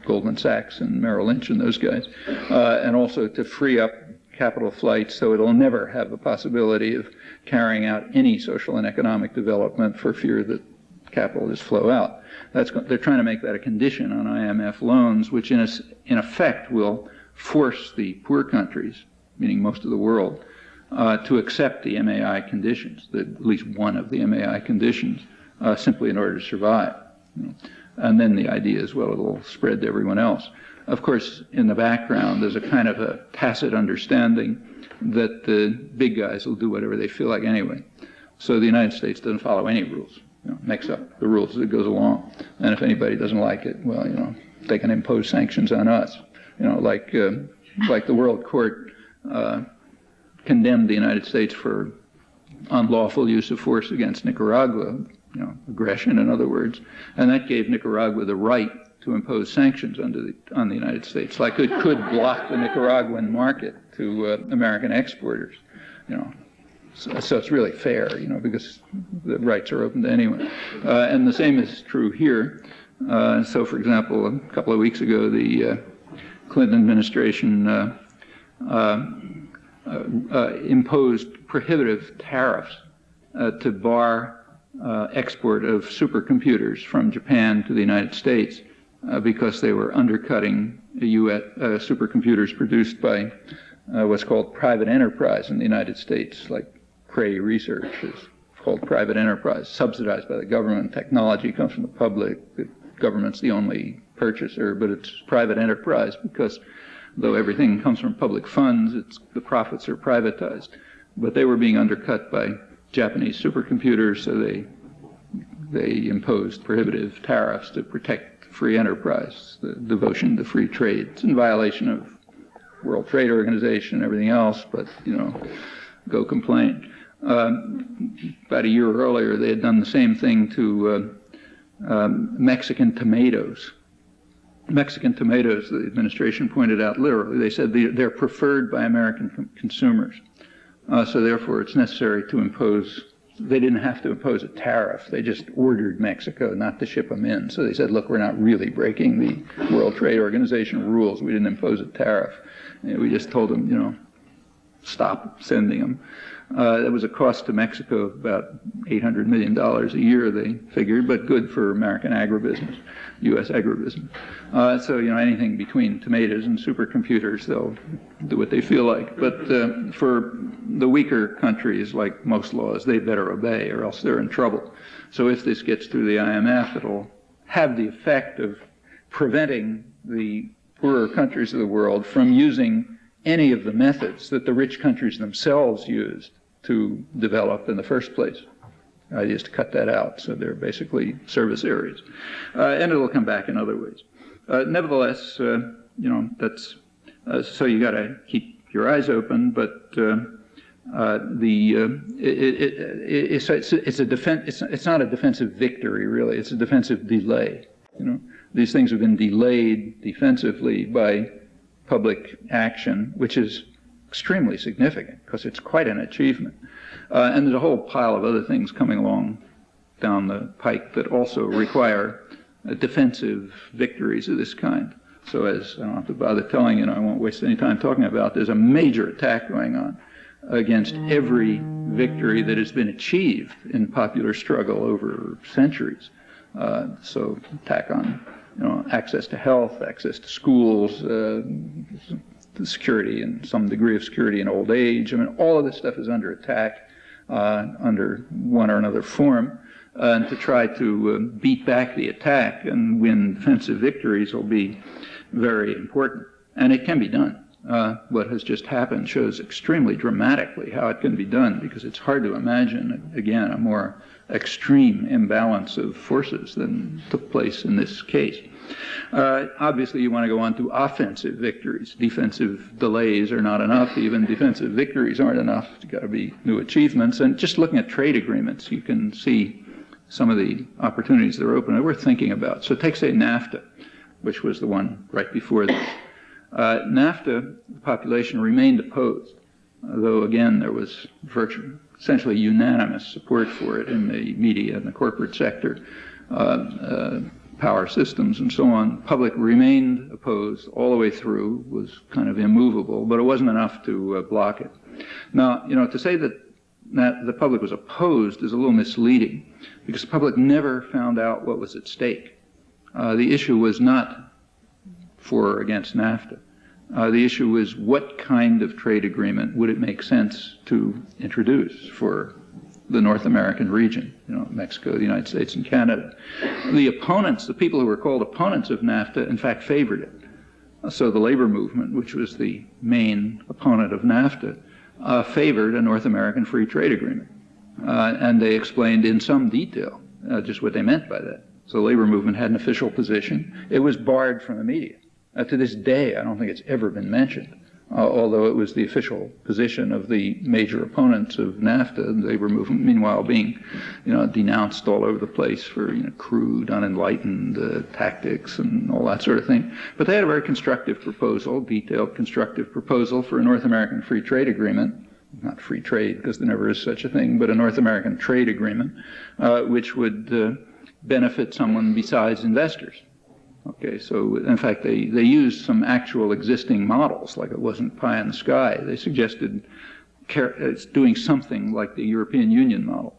Goldman Sachs and Merrill Lynch and those guys, and also to free up capital flight so it'll never have the possibility of carrying out any social and economic development for fear that capital just flow out. They're trying to make that a condition on IMF loans, which in effect will force the poor countries, meaning most of the world, to accept the MAI conditions, at least one of the MAI conditions, simply in order to survive. And then the idea is, well, it'll spread to everyone else. Of course, in the background, there's a kind of a tacit understanding that the big guys will do whatever they feel like anyway. So the United States doesn't follow any rules. Makes up the rules as it goes along. And if anybody doesn't like it, well, they can impose sanctions on us. Like the World Court condemned the United States for unlawful use of force against Nicaragua, aggression in other words, and that gave Nicaragua the right to impose sanctions on the United States, like it could block the Nicaraguan market to American exporters, So it's really fair, because the rights are open to anyone. And the same is true here. So, for example, a couple of weeks ago, the Clinton administration imposed prohibitive tariffs to bar export of supercomputers from Japan to the United States because they were undercutting US supercomputers produced by what's called private enterprise in the United States, like Cray Research is called private enterprise, subsidized by the government. Technology comes from the public. The government's the only purchaser, but it's private enterprise because though everything comes from public funds, the profits are privatized. But they were being undercut by Japanese supercomputers, so they imposed prohibitive tariffs to protect free enterprise, the devotion to free trade. It's in violation of World Trade Organization and everything else, but, go complain. About a year earlier, they had done the same thing to Mexican tomatoes. Mexican tomatoes, the administration pointed out literally, they said they're preferred by American consumers. So therefore, it's necessary to impose, they didn't have to impose a tariff. They just ordered Mexico not to ship them in. So they said, look, we're not really breaking the World Trade Organization rules. We didn't impose a tariff. We just told them, stop sending them. That was a cost to Mexico of about $800 million a year, they figured, but good for American agribusiness, U.S. agribusiness. So, anything between tomatoes and supercomputers, they'll do what they feel like. But for the weaker countries, like most laws, they better obey or else they're in trouble. So if this gets through the IMF, it'll have the effect of preventing the poorer countries of the world from using any of the methods that the rich countries themselves used to develop in the first place. The idea is to cut that out, so they're basically service areas. And it'll come back in other ways. Nevertheless, that's, so you got to keep your eyes open, but it's not a defensive victory, really. It's a defensive delay. These things have been delayed defensively by public action, which is extremely significant because it's quite an achievement. And there's a whole pile of other things coming along down the pike that also require defensive victories of this kind. So as I don't have to bother telling you, I won't waste any time talking about, there's a major attack going on against every victory that has been achieved in popular struggle over centuries. So attack on access to health, access to schools, security and some degree of security in old age. All of this stuff is under attack under one or another form. And to try to beat back the attack and win defensive victories will be very important. And it can be done. What has just happened shows extremely dramatically how it can be done, because it's hard to imagine, again, a more extreme imbalance of forces than took place in this case. Obviously, you want to go on to offensive victories. Defensive delays are not enough. Even defensive victories aren't enough. It's got to be new achievements. And just looking at trade agreements, you can see some of the opportunities that are open and worth thinking about. So take, say, NAFTA, which was the one right before this. NAFTA, the population remained opposed, though, again, there was essentially unanimous support for it in the media and the corporate sector, power systems and so on. Public remained opposed all the way through, was kind of immovable, but it wasn't enough to block it. Now, to say that the public was opposed is a little misleading, because the public never found out what was at stake. The issue was not for or against NAFTA. The issue was what kind of trade agreement would it make sense to introduce for the North American region, Mexico, the United States, and Canada. The opponents, the people who were called opponents of NAFTA, in fact favored it. So the labor movement, which was the main opponent of NAFTA, favored a North American free trade agreement. And they explained in some detail just what they meant by that. So the labor movement had an official position. It was barred from the media. To this day, I don't think it's ever been mentioned. although it was the official position of the major opponents of NAFTA. The labor movement, meanwhile, being, denounced all over the place for, crude, unenlightened tactics and all that sort of thing. But they had a very constructive proposal, detailed constructive proposal for a North American free trade agreement. Not free trade, because there never is such a thing, but a North American trade agreement, which would benefit someone besides investors. Okay, so in fact, they used some actual existing models, like it wasn't pie in the sky. They suggested doing something like the European Union model.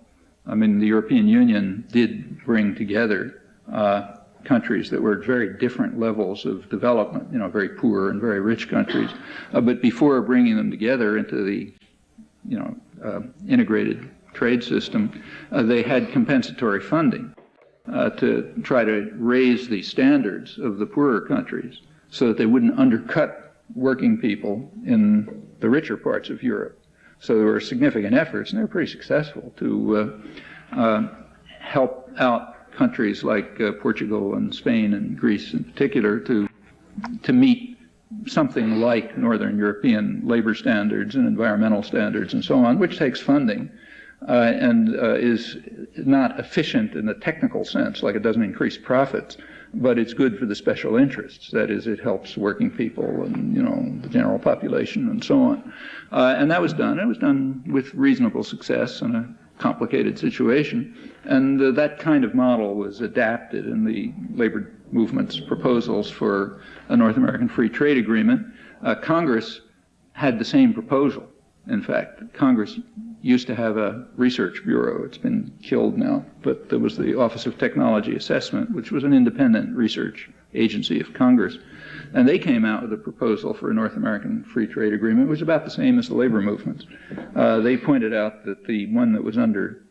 I mean, the European Union did bring together countries that were at very different levels of development, very poor and very rich countries. But before bringing them together into the integrated trade system, they had compensatory funding to try to raise the standards of the poorer countries so that they wouldn't undercut working people in the richer parts of Europe. So there were significant efforts, and they were pretty successful, to help out countries like Portugal and Spain and Greece in particular to meet something like Northern European labor standards and environmental standards and so on, which takes funding and is not efficient in the technical sense, like it doesn't increase profits, but it's good for the special interests. That is, it helps working people and, the general population and so on. And that was done. It was done with reasonable success in a complicated situation. And that kind of model was adapted in the labor movement's proposals for a North American free trade agreement. Congress had the same proposal. In fact, Congress used to have a research bureau. It's been killed now, but there was the Office of Technology Assessment, which was an independent research agency of Congress. And they came out with a proposal for a North American free trade agreement, which was about the same as the labor movements. They pointed out that the one that was under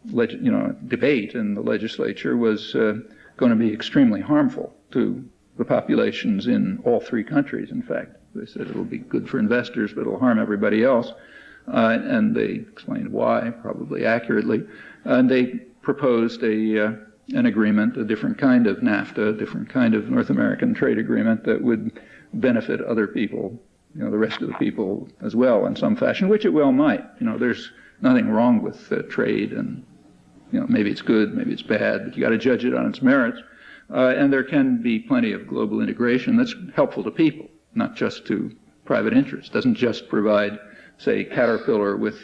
debate in the legislature was going to be extremely harmful to the populations in all three countries, in fact. They said it'll be good for investors, but it'll harm everybody else. And they explained why, probably accurately. And they proposed an agreement, a different kind of NAFTA, a different kind of North American trade agreement that would benefit other people, the rest of the people as well in some fashion, which it well might. There's nothing wrong with trade, and maybe it's good, maybe it's bad, but you got to judge it on its merits. And there can be plenty of global integration that's helpful to people, not just to private interests. It doesn't just provide, say, Caterpillar with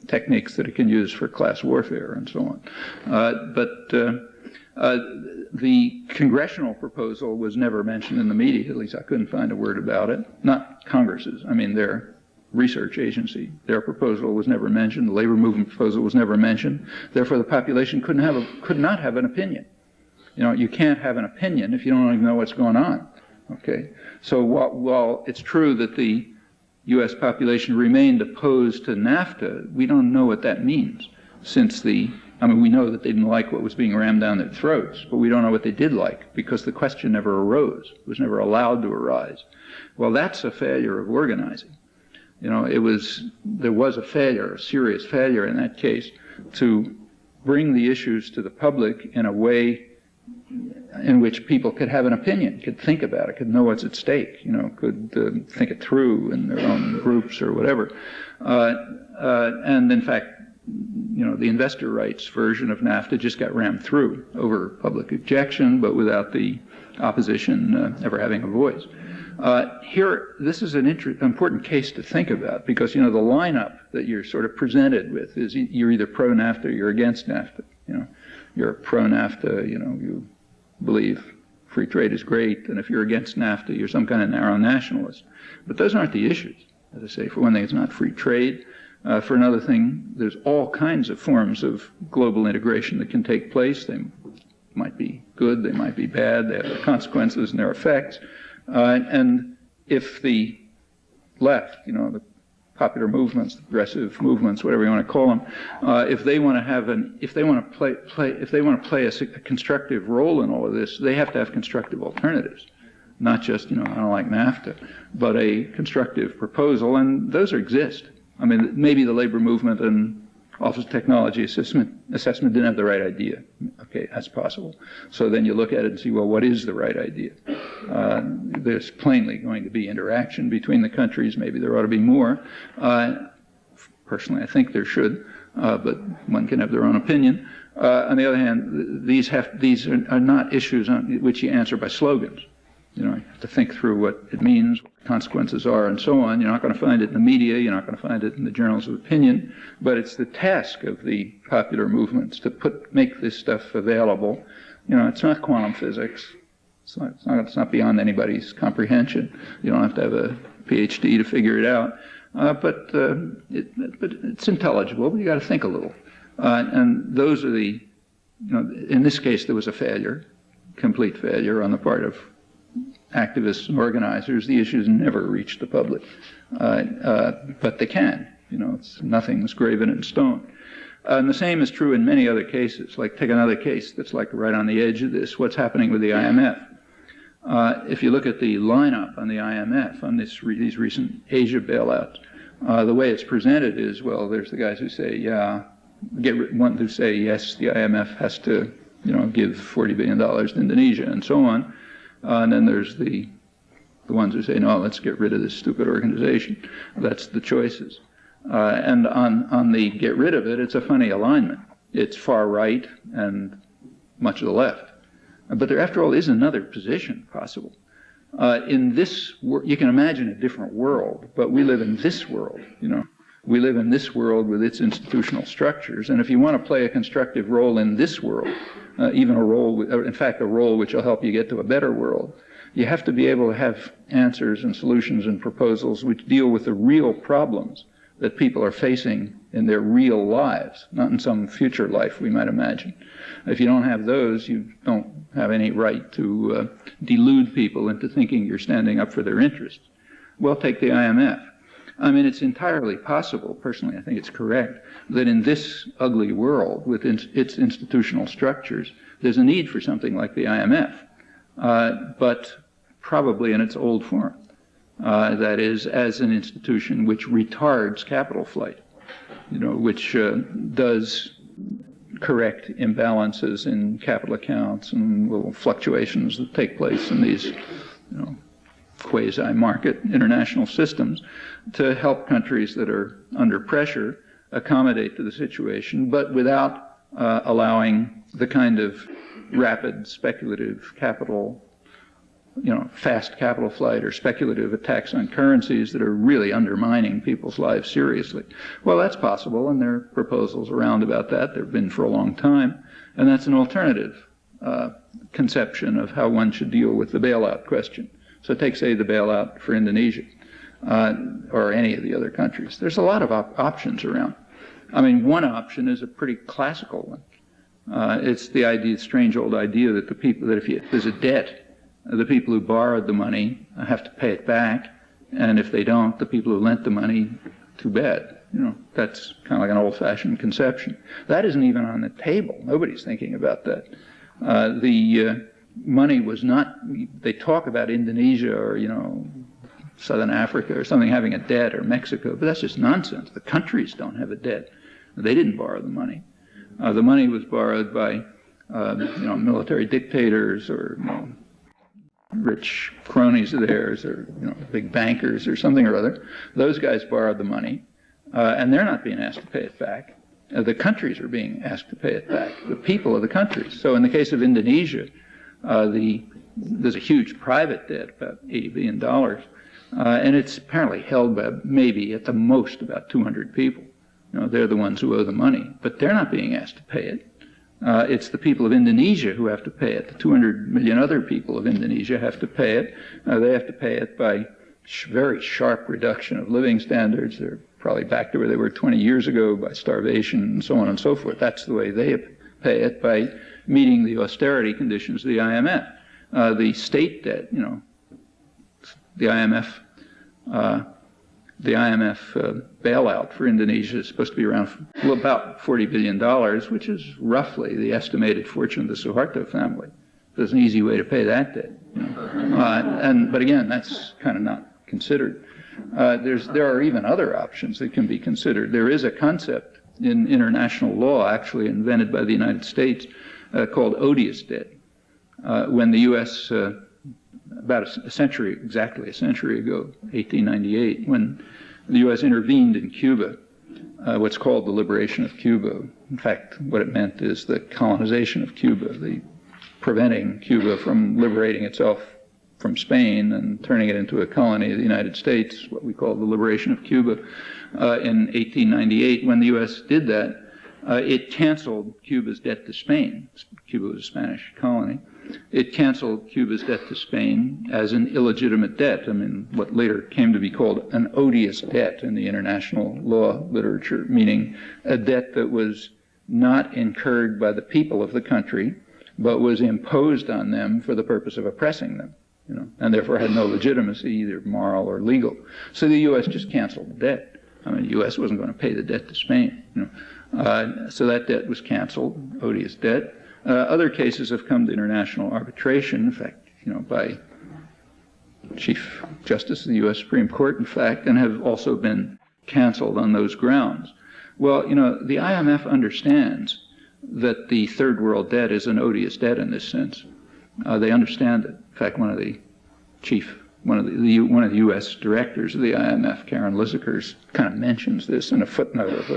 techniques that it can use for class warfare and so on. But the congressional proposal was never mentioned in the media. At least I couldn't find a word about it. Not Congress's. I mean, their research agency. Their proposal was never mentioned. The labor movement proposal was never mentioned. Therefore, the population could not have an opinion. You can't have an opinion if you don't even know what's going on. Okay. So while it's true that the U.S. population remained opposed to NAFTA, we don't know what that means, since we know that they didn't like what was being rammed down their throats, but we don't know what they did like, because the question never arose. It was never allowed to arise. Well, that's a failure of organizing. There was a failure, a serious failure in that case, to bring the issues to the public in a way in which people could have an opinion, could think about it, could know what's at stake, could think it through in their own groups or whatever. And in fact, the investor rights version of NAFTA just got rammed through over public objection, but without the opposition ever having a voice. Here, this is an important case to think about, because, the lineup that you're sort of presented with is you're either pro-NAFTA or you're against NAFTA. You're pro-NAFTA, you believe free trade is great, and if you're against NAFTA, you're some kind of narrow nationalist. But those aren't the issues. As I say, for one thing, it's not free trade. For another thing, there's all kinds of forms of global integration that can take place. They might be good, they might be bad, they have their consequences and their effects. And if the left, the popular movements, the progressive movements, whatever you want to call them, if they want to play a constructive role in all of this, they have to have constructive alternatives, not just I don't like NAFTA, but a constructive proposal, and those exist. I mean, maybe the labor movement and Office of Technology Assessment didn't have the right idea. Okay, that's possible. So then you look at it and see, well, what is the right idea? there's plainly going to be interaction between the countries. Maybe there ought to be more. Personally, I think there should, but one can have their own opinion. On the other hand, these are not issues on which you answer by slogans. You have to think through what it means, what the consequences are, and so on. You're not going to find it in the media. You're not going to find it in the journals of opinion. But it's the task of the popular movements to make this stuff available. It's not quantum physics. It's not beyond anybody's comprehension. You don't have to have a PhD to figure it out. But it's intelligible. But you got to think a little. And those are in this case, there was a failure, complete failure on the part of activists and organizers. The issues never reach the public, but they can. Nothing's graven in stone. And the same is true in many other cases. Like, take another case that's like right on the edge of this. What's happening with the IMF? If you look at the lineup on the IMF on these recent Asia bailouts, the way it's presented is, well, there's the guys who say, one who say yes, the IMF has to, give $40 billion to Indonesia and so on. And then there's the ones who say, no, let's get rid of this stupid organization. That's the choices. And on the get rid of it, it's a funny alignment. It's far right and much of the left. But there, after all, is another position possible. In this, you can imagine a different world, but we live in this world, We live in this world with its institutional structures, and if you want to play a constructive role in this world, even a role, in fact, a role which will help you get to a better world, you have to be able to have answers and solutions and proposals which deal with the real problems that people are facing in their real lives, not in some future life we might imagine. If you don't have those, you don't have any right to delude people into thinking you're standing up for their interests. Well, take the IMF. I mean, it's entirely possible, personally I think it's correct, that in this ugly world with its institutional structures, there's a need for something like the IMF, but probably in its old form. That is, as an institution which retards capital flight, which does correct imbalances in capital accounts and little fluctuations that take place in these, quasi-market international systems to help countries that are under pressure accommodate to the situation, but without allowing the kind of rapid speculative capital, fast capital flight or speculative attacks on currencies that are really undermining people's lives seriously. Well, that's possible, and there are proposals around about that. There have been for a long time, and that's an alternative conception of how one should deal with the bailout question. So take, say, the bailout for Indonesia or any of the other countries. There's a lot of options around. I mean, one option is a pretty classical one. It's the strange old idea that if there's a debt, the people who borrowed the money have to pay it back, and if they don't, the people who lent the money, too bad. That's kind of like an old-fashioned conception. That isn't even on the table. Nobody's thinking about that. The money was not, they talk about Indonesia or, Southern Africa or something having a debt, or Mexico, but that's just nonsense. The countries don't have a debt. They didn't borrow the money. The money was borrowed by, military dictators or, rich cronies of theirs or, big bankers or something or other. Those guys borrowed the money, and they're not being asked to pay it back. The countries are being asked to pay it back, the people of the countries. So in the case of Indonesia, there's a huge private debt, about $80 billion, and it's apparently held by maybe at the most about 200 people. They're the ones who owe the money, but they're not being asked to pay it. It's the people of Indonesia who have to pay it. The 200 million other people of Indonesia have to pay it. They have to pay it by very sharp reduction of living standards. They're probably back to where they were 20 years ago by starvation and so on and so forth. That's the way they pay it, by meeting the austerity conditions of the IMF. The state debt, the IMF bailout for Indonesia is supposed to be around about $40 billion, which is roughly the estimated fortune of the Suharto family. There's an easy way to pay that debt. But again, that's kind of not considered. There are even other options that can be considered. There is a concept in international law, actually invented by the United States, called odious debt. When the U.S. about a century, exactly a century ago, 1898, when the U.S. intervened in Cuba, what's called the liberation of Cuba. In fact, what it meant is the colonization of Cuba, the preventing Cuba from liberating itself from Spain and turning it into a colony of the United States, what we call the liberation of Cuba. In 1898, when the U.S. did that, it canceled Cuba's debt to Spain. Cuba was a Spanish colony. It canceled Cuba's debt to Spain as an illegitimate debt. I mean, what later came to be called an odious debt in the international law literature, meaning a debt that was not incurred by the people of the country, but was imposed on them for the purpose of oppressing them, and therefore had no legitimacy, either moral or legal. So the U.S. just canceled the debt. I mean, the U.S. wasn't going to pay the debt to Spain. So that debt was canceled, odious debt. Other cases have come to international arbitration, in fact, by Chief Justice of the U.S. Supreme Court, in fact, and have also been canceled on those grounds. Well, the IMF understands that the third world debt is an odious debt in this sense. They understand it. In fact, one of the U.S. directors of the IMF, Karen Lisicers, kind of mentions this in a footnote of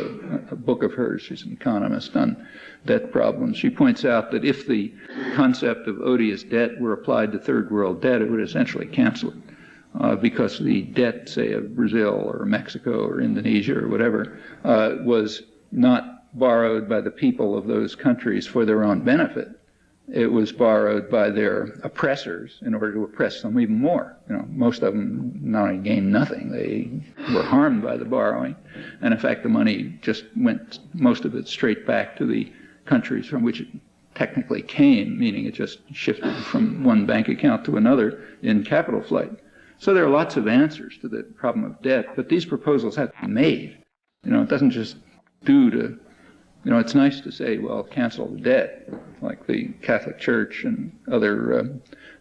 a book of hers. She's an economist on debt problems. She points out that if the concept of odious debt were applied to third world debt, it would essentially cancel it, because the debt, say, of Brazil or Mexico or Indonesia or whatever, was not borrowed by the people of those countries for their own benefit. It was borrowed by their oppressors in order to oppress them even more. Most of them not only gained nothing, they were harmed by the borrowing. And in fact, the money just went, most of it, straight back to the countries from which it technically came, meaning it just shifted from one bank account to another in capital flight. So there are lots of answers to the problem of debt, but these proposals have to be made. It doesn't just do to, it's nice to say, well, cancel the debt, like the Catholic Church and other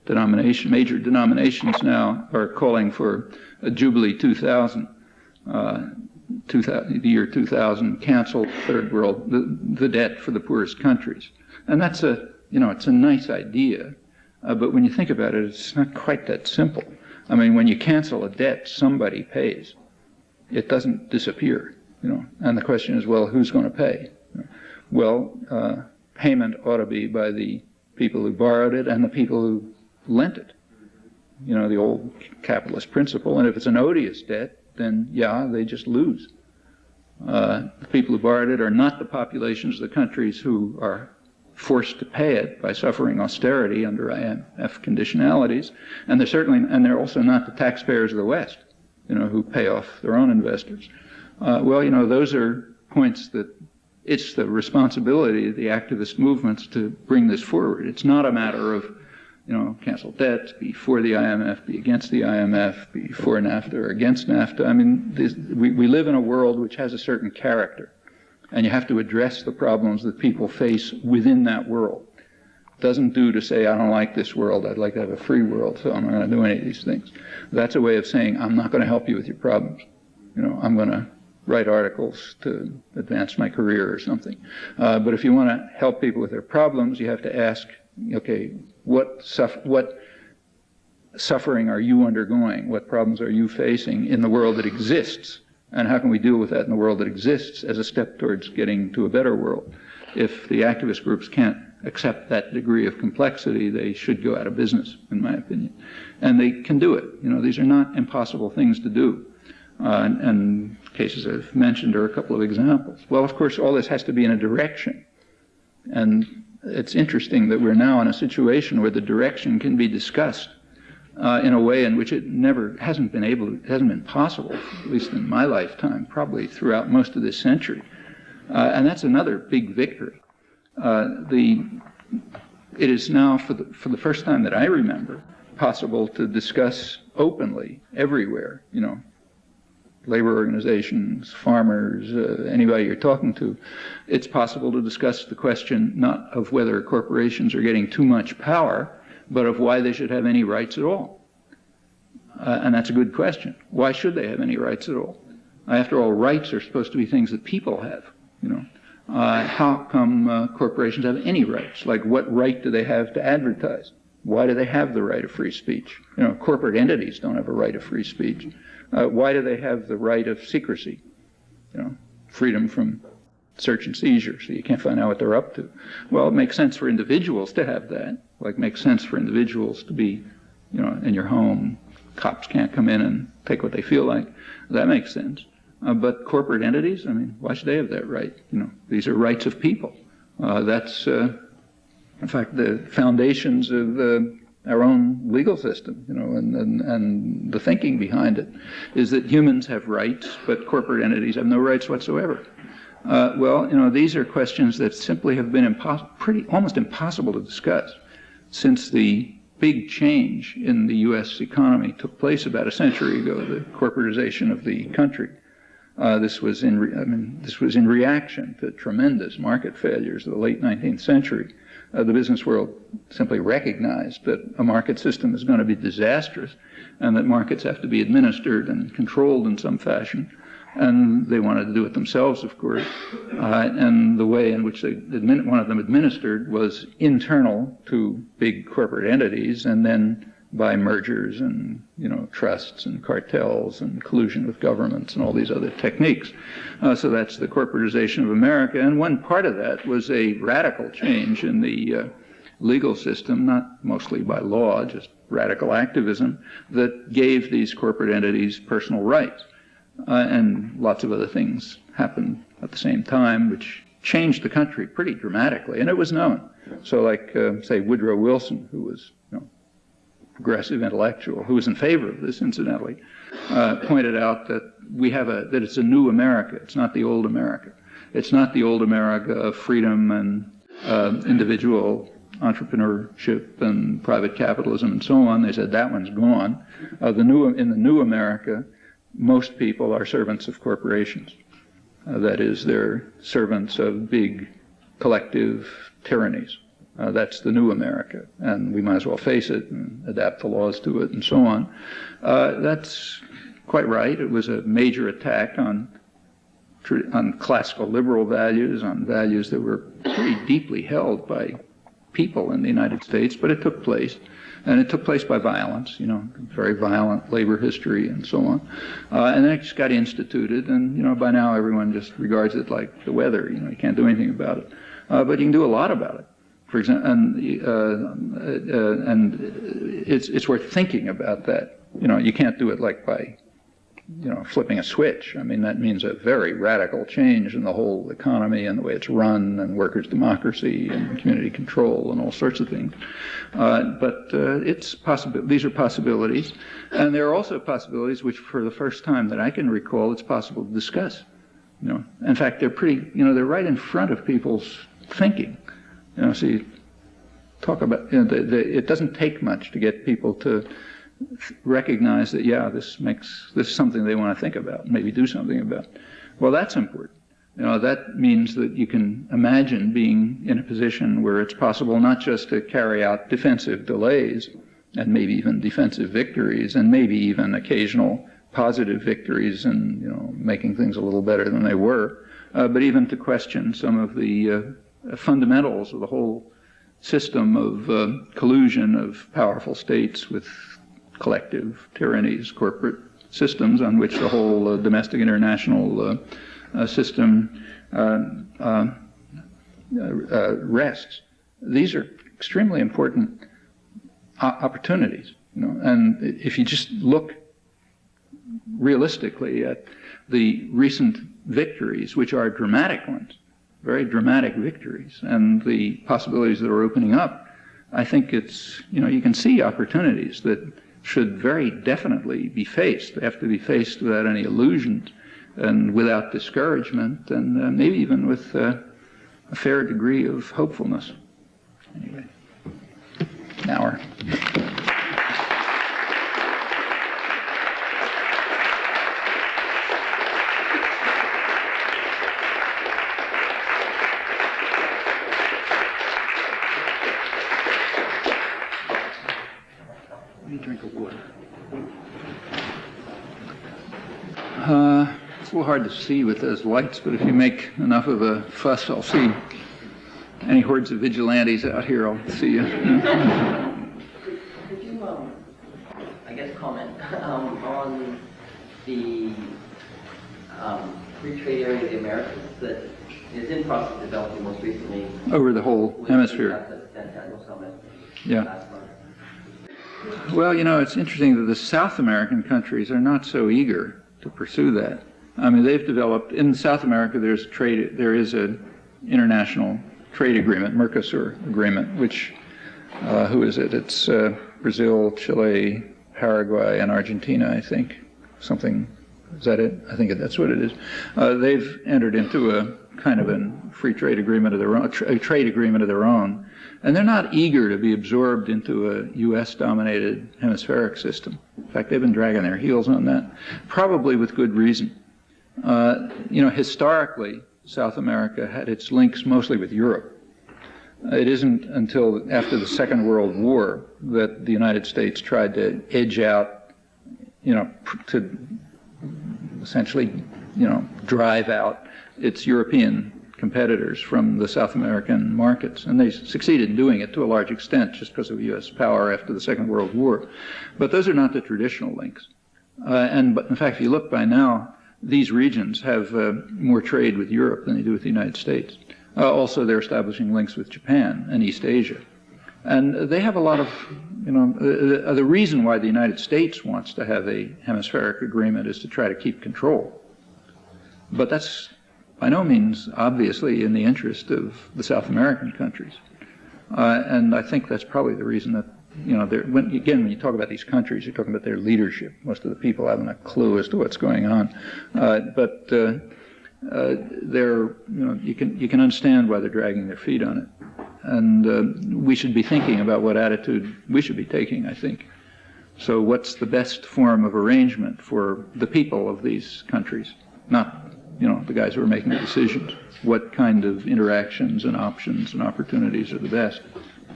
major denominations now are calling for a Jubilee 2000, the year 2000, cancel third world, the debt for the poorest countries. And that's it's a nice idea, but when you think about it, it's not quite that simple. I mean, when you cancel a debt, somebody pays. It doesn't disappear, and the question is, well, who's going to pay? Well, payment ought to be by the people who borrowed it and the people who lent it. The old capitalist principle. And if it's an odious debt, then, yeah, they just lose. The people who borrowed it are not the populations of the countries who are forced to pay it by suffering austerity under IMF conditionalities, and they're also not the taxpayers of the West, who pay off their own investors. Those are points that it's the responsibility of the activist movements to bring this forward. It's not a matter of, cancel debt, be for the IMF, be against the IMF, be for NAFTA or against NAFTA. I mean, we live in a world which has a certain character, and you have to address the problems that people face within that world. It doesn't do to say, I don't like this world, I'd like to have a free world, so I'm not going to do any of these things. That's a way of saying, I'm not going to help you with your problems. I'm going to write articles to advance my career or something. But if you want to help people with their problems, you have to ask, okay, what suffering are you undergoing? What problems are you facing in the world that exists? And how can we deal with that in the world that exists as a step towards getting to a better world? If the activist groups can't accept that degree of complexity, they should go out of business, in my opinion. And they can do it. These are not impossible things to do. And cases I've mentioned are a couple of examples. Well, of course, all this has to be in a direction. And it's interesting that we're now in a situation where the direction can be discussed in a way in which it hasn't been possible, at least in my lifetime, probably throughout most of this century. And that's another big victory. It is now, for the first time that I remember, possible to discuss openly everywhere, labor organizations, farmers, anybody you're talking to, it's possible to discuss the question not of whether corporations are getting too much power, but of why they should have any rights at all. And that's a good question. Why should they have any rights at all? After all, rights are supposed to be things that people have, How come corporations have any rights? Like, what right do they have to advertise? Why do they have the right of free speech? Corporate entities don't have a right of free speech. Why do they have the right of secrecy? Freedom from search and seizure, so you can't find out what they're up to. Well, it makes sense for individuals to have that. Like, it makes sense for individuals to be, in your home. Cops can't come in and take what they feel like. That makes sense. But corporate entities, why should they have that right? These are rights of people. That's, in fact, the foundations of our own legal system, and the thinking behind it is that humans have rights, but corporate entities have no rights whatsoever. These are questions that simply have been almost impossible to discuss since the big change in the U.S. economy took place about a century ago, the corporatization of the country. This was in reaction to tremendous market failures of the late 19th century. The business world simply recognized that a market system is going to be disastrous and that markets have to be administered and controlled in some fashion. And they wanted to do it themselves, of course. And the way in which they wanted them administered was internal to big corporate entities, and then by mergers and trusts and cartels and collusion with governments and all these other techniques. So that's the corporatization of America. And one part of that was a radical change in the legal system, not mostly by law, just radical activism, that gave these corporate entities personal rights. And lots of other things happened at the same time, which changed the country pretty dramatically, and it was known. So like, say, Woodrow Wilson, who was progressive intellectual, who was in favor of this, incidentally, pointed out that that it's a new America. It's not the old America. It's not the old America of freedom and individual entrepreneurship and private capitalism and so on. They said that one's gone. In the new America, most people are servants of corporations. That is, they're servants of big collective tyrannies. That's the new America, and we might as well face it and adapt the laws to it and so on. That's quite right. It was a major attack on classical liberal values, on values that were pretty deeply held by people in the United States, but it took place. And it took place by violence, very violent labor history and so on. And then it just got instituted, and by now everyone just regards it like the weather. You can't do anything about it, but you can do a lot about it. For example, and it's worth thinking about that. You can't do it like by flipping a switch. That means a very radical change in the whole economy and the way it's run, and workers' democracy and community control and all sorts of things. But it's possible. These are possibilities, and there are also possibilities which, for the first time that I can recall, it's possible to discuss. In fact, they're pretty. They're right in front of people's thinking. So you talk about. It doesn't take much to get people to recognize that, this is something they want to think about, maybe do something about. Well, that's important. That means that you can imagine being in a position where it's possible not just to carry out defensive delays and maybe even defensive victories and maybe even occasional positive victories and, making things a little better than they were, but even to question some of the fundamentals of the whole system of collusion of powerful states with collective tyrannies, corporate systems on which the whole domestic international system rests. These are extremely important opportunities, and if you just look realistically at the recent victories, which are dramatic ones, very dramatic victories, and the possibilities that are opening up, I think it's, you can see opportunities that should very definitely be faced. They have to be faced without any illusions and without discouragement, and maybe even with a fair degree of hopefulness. Anyway, now we're... Drink of water. It's a little hard to see with those lights, but if you make enough of a fuss, I'll see any hordes of vigilantes out here. I'll see you.
comment on the free trade area of the Americas that is in process of developing most recently.
Over the whole hemisphere. Yeah.
Last month.
Well, you know, it's interesting that the South American countries are not so eager to pursue that. I mean, they've developed, in South America, there is an international trade agreement, Mercosur agreement, which, who is it? It's Brazil, Chile, Paraguay, and Argentina, I think. Something, is that it? I think that's what it is. They've entered into a kind of a free trade agreement of their own, a trade agreement of their own, and they're not eager to be absorbed into a U.S.-dominated hemispheric system. In fact, they've been dragging their heels on that, probably with good reason. You know, historically, South America had its links mostly with Europe. It isn't until after the Second World War that the United States tried to edge out, you know, to essentially, you know, drive out its European competitors from the South American markets. And they succeeded in doing it to a large extent just because of U.S. power after the Second World War. But those are not the traditional links. But in fact, if you look by now, these regions have more trade with Europe than they do with the United States. Also, they're establishing links with Japan and East Asia. And they have a lot of, you know, the reason why the United States wants to have a hemispheric agreement is to try to keep control. But that's by no means obviously in the interest of the South American countries. And I think that's probably the reason that, you know, when you talk about these countries, you're talking about their leadership. Most of the people haven't a clue as to what's going on. They're, you know, you can understand why they're dragging their feet on it. And we should be thinking about what attitude we should be taking, I think. So what's the best form of arrangement for the people of these countries, not, you know, the guys who are making the decisions? What kind of interactions and options and opportunities are the best?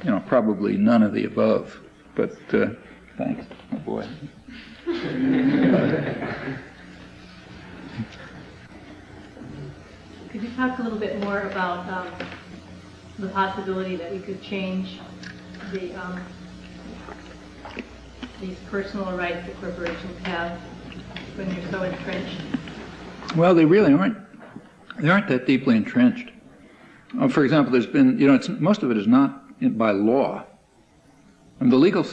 You know, probably none of the above. But thanks. Oh boy.
Could you talk a little bit more about the possibility that we could change the these personal rights that corporations have when you're so entrenched?
Well, they really aren't. They aren't that deeply entrenched. For example, there's been, you know, most of it is not by law. And the legal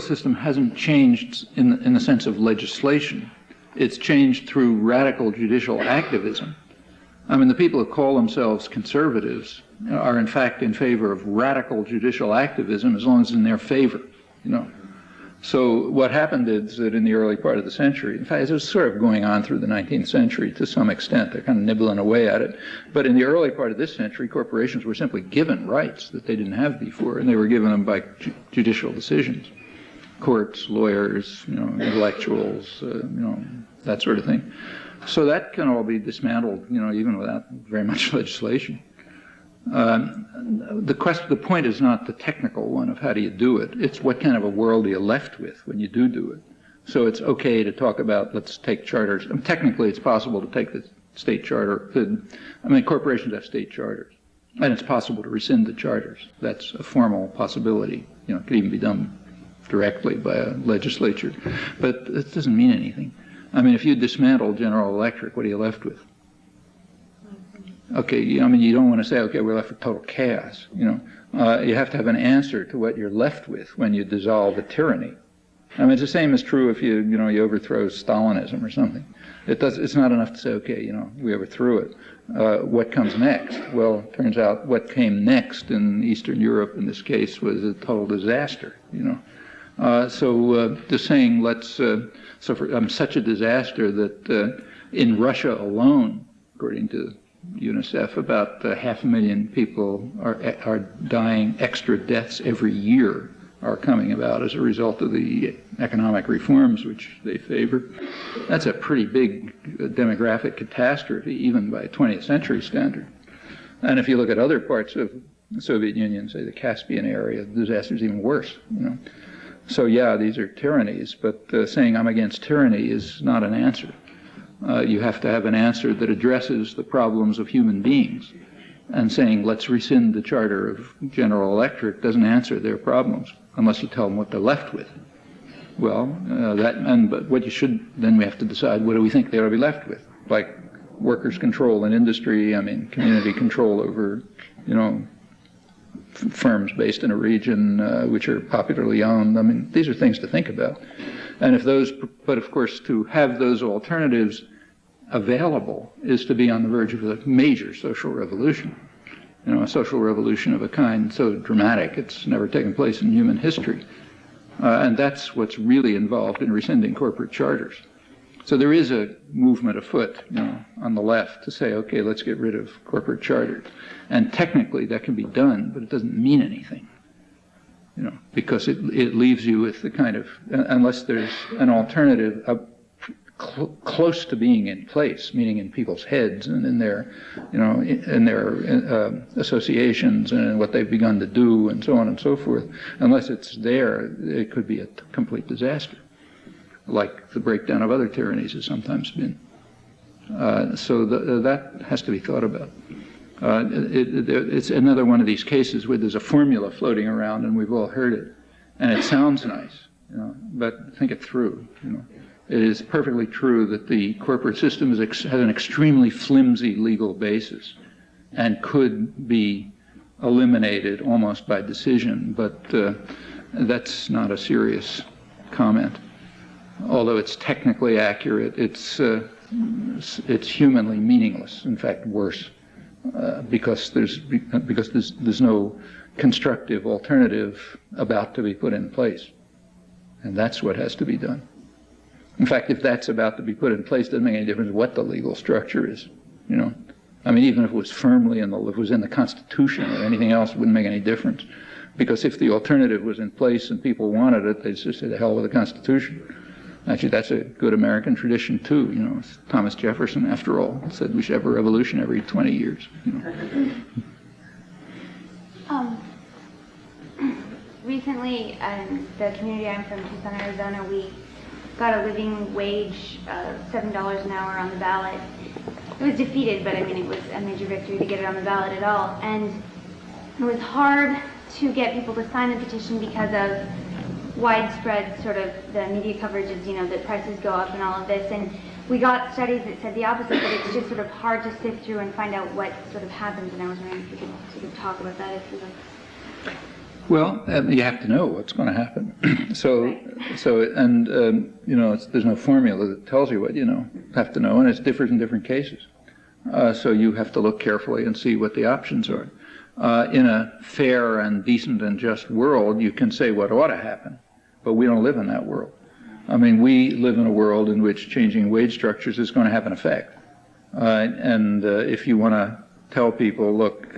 system hasn't changed in the sense of legislation. It's changed through radical judicial activism. I mean, the people who call themselves conservatives are in fact in favor of radical judicial activism as long as it's in their favor, you know. So what happened is that in the early part of the century, in fact, it was sort of going on through the 19th century to some extent. They're kind of nibbling away at it. But in the early part of this century, corporations were simply given rights that they didn't have before, and they were given them by judicial decisions. Courts, lawyers, you know, intellectuals, you know, that sort of thing. So that can all be dismantled, you know, even without very much legislation. The point is not the technical one of how do you do it. It's what kind of a world are you left with when you do it. So it's okay to talk about, let's take charters. I mean, technically, it's possible to take the state charter. I mean, corporations have state charters, and it's possible to rescind the charters. That's a formal possibility. You know, it could even be done directly by a legislature, but it doesn't mean anything. I mean, if you dismantle General Electric, what are you left with? Okay, I mean, you don't want to say, okay, we're left with total chaos. You know, you have to have an answer to what you're left with when you dissolve a tyranny. I mean, it's the same as true if you overthrow Stalinism or something. It's not enough to say, okay, you know, we overthrew it. What comes next? Well, it turns out what came next in Eastern Europe in this case was a total disaster. You know, so just saying such a disaster that in Russia alone, according to UNICEF, about 500,000 people are dying. Extra deaths every year are coming about as a result of the economic reforms which they favor. That's a pretty big demographic catastrophe, even by 20th century standard. And if you look at other parts of the Soviet Union, say the Caspian area, the disaster is even worse. You know, so yeah, these are tyrannies, but saying I'm against tyranny is not an answer. You have to have an answer that addresses the problems of human beings. And saying, let's rescind the charter of General Electric doesn't answer their problems unless you tell them what they're left with. Well, but what you should, then we have to decide what do we think they ought to be left with, like workers' control in industry, I mean, community control over, firms based in a region which are popularly owned. I mean, these are things to think about. And but of course, to have those alternatives available is to be on the verge of a major social revolution. A social revolution of a kind so dramatic it's never taken place in human history. And that's what's really involved in rescinding corporate charters. So there is a movement afoot, on the left to say, okay, let's get rid of corporate charters. And technically that can be done, but it doesn't mean anything, because it leaves you with the kind of, unless there's an alternative close to being in place, meaning in people's heads and in their, associations and in what they've begun to do and so on and so forth. Unless it's there, it could be a complete disaster, like the breakdown of other tyrannies has sometimes been. So that has to be thought about. It's another one of these cases where there's a formula floating around and we've all heard it, and it sounds nice, but think it through. It is perfectly true that the corporate system has an extremely flimsy legal basis and could be eliminated almost by decision, but that's not a serious comment. Although it's technically accurate, it's humanly meaningless. In fact, worse, because there's no constructive alternative about to be put in place, and that's what has to be done. In fact, if that's about to be put in place, it doesn't make any difference what the legal structure is. I mean, even if it was firmly if it was in the Constitution or anything else, it wouldn't make any difference, because if the alternative was in place and people wanted it, they'd just say, "The hell with the Constitution." Actually, that's a good American tradition too. Thomas Jefferson, after all, said we should have a revolution every 20 years.
Recently, in the community I'm from, Tucson, Arizona, we got a living wage of $7 an hour on the ballot. It was defeated, but I mean, it was a major victory to get it on the ballot at all. And it was hard to get people to sign the petition because of widespread sort of the media coverage is, that prices go up and all of this. And we got studies that said the opposite, but it's just sort of hard to sift through and find out what sort of happens. And I was wondering if you could sort of talk about that, if you like.
Well, you have to know what's going to happen. There's no formula that tells you what you have to know, and it's different in different cases. So you have to look carefully and see what the options are. In a fair and decent and just world, you can say what ought to happen, but we don't live in that world. I mean, we live in a world in which changing wage structures is going to have an effect. If you want to tell people, look,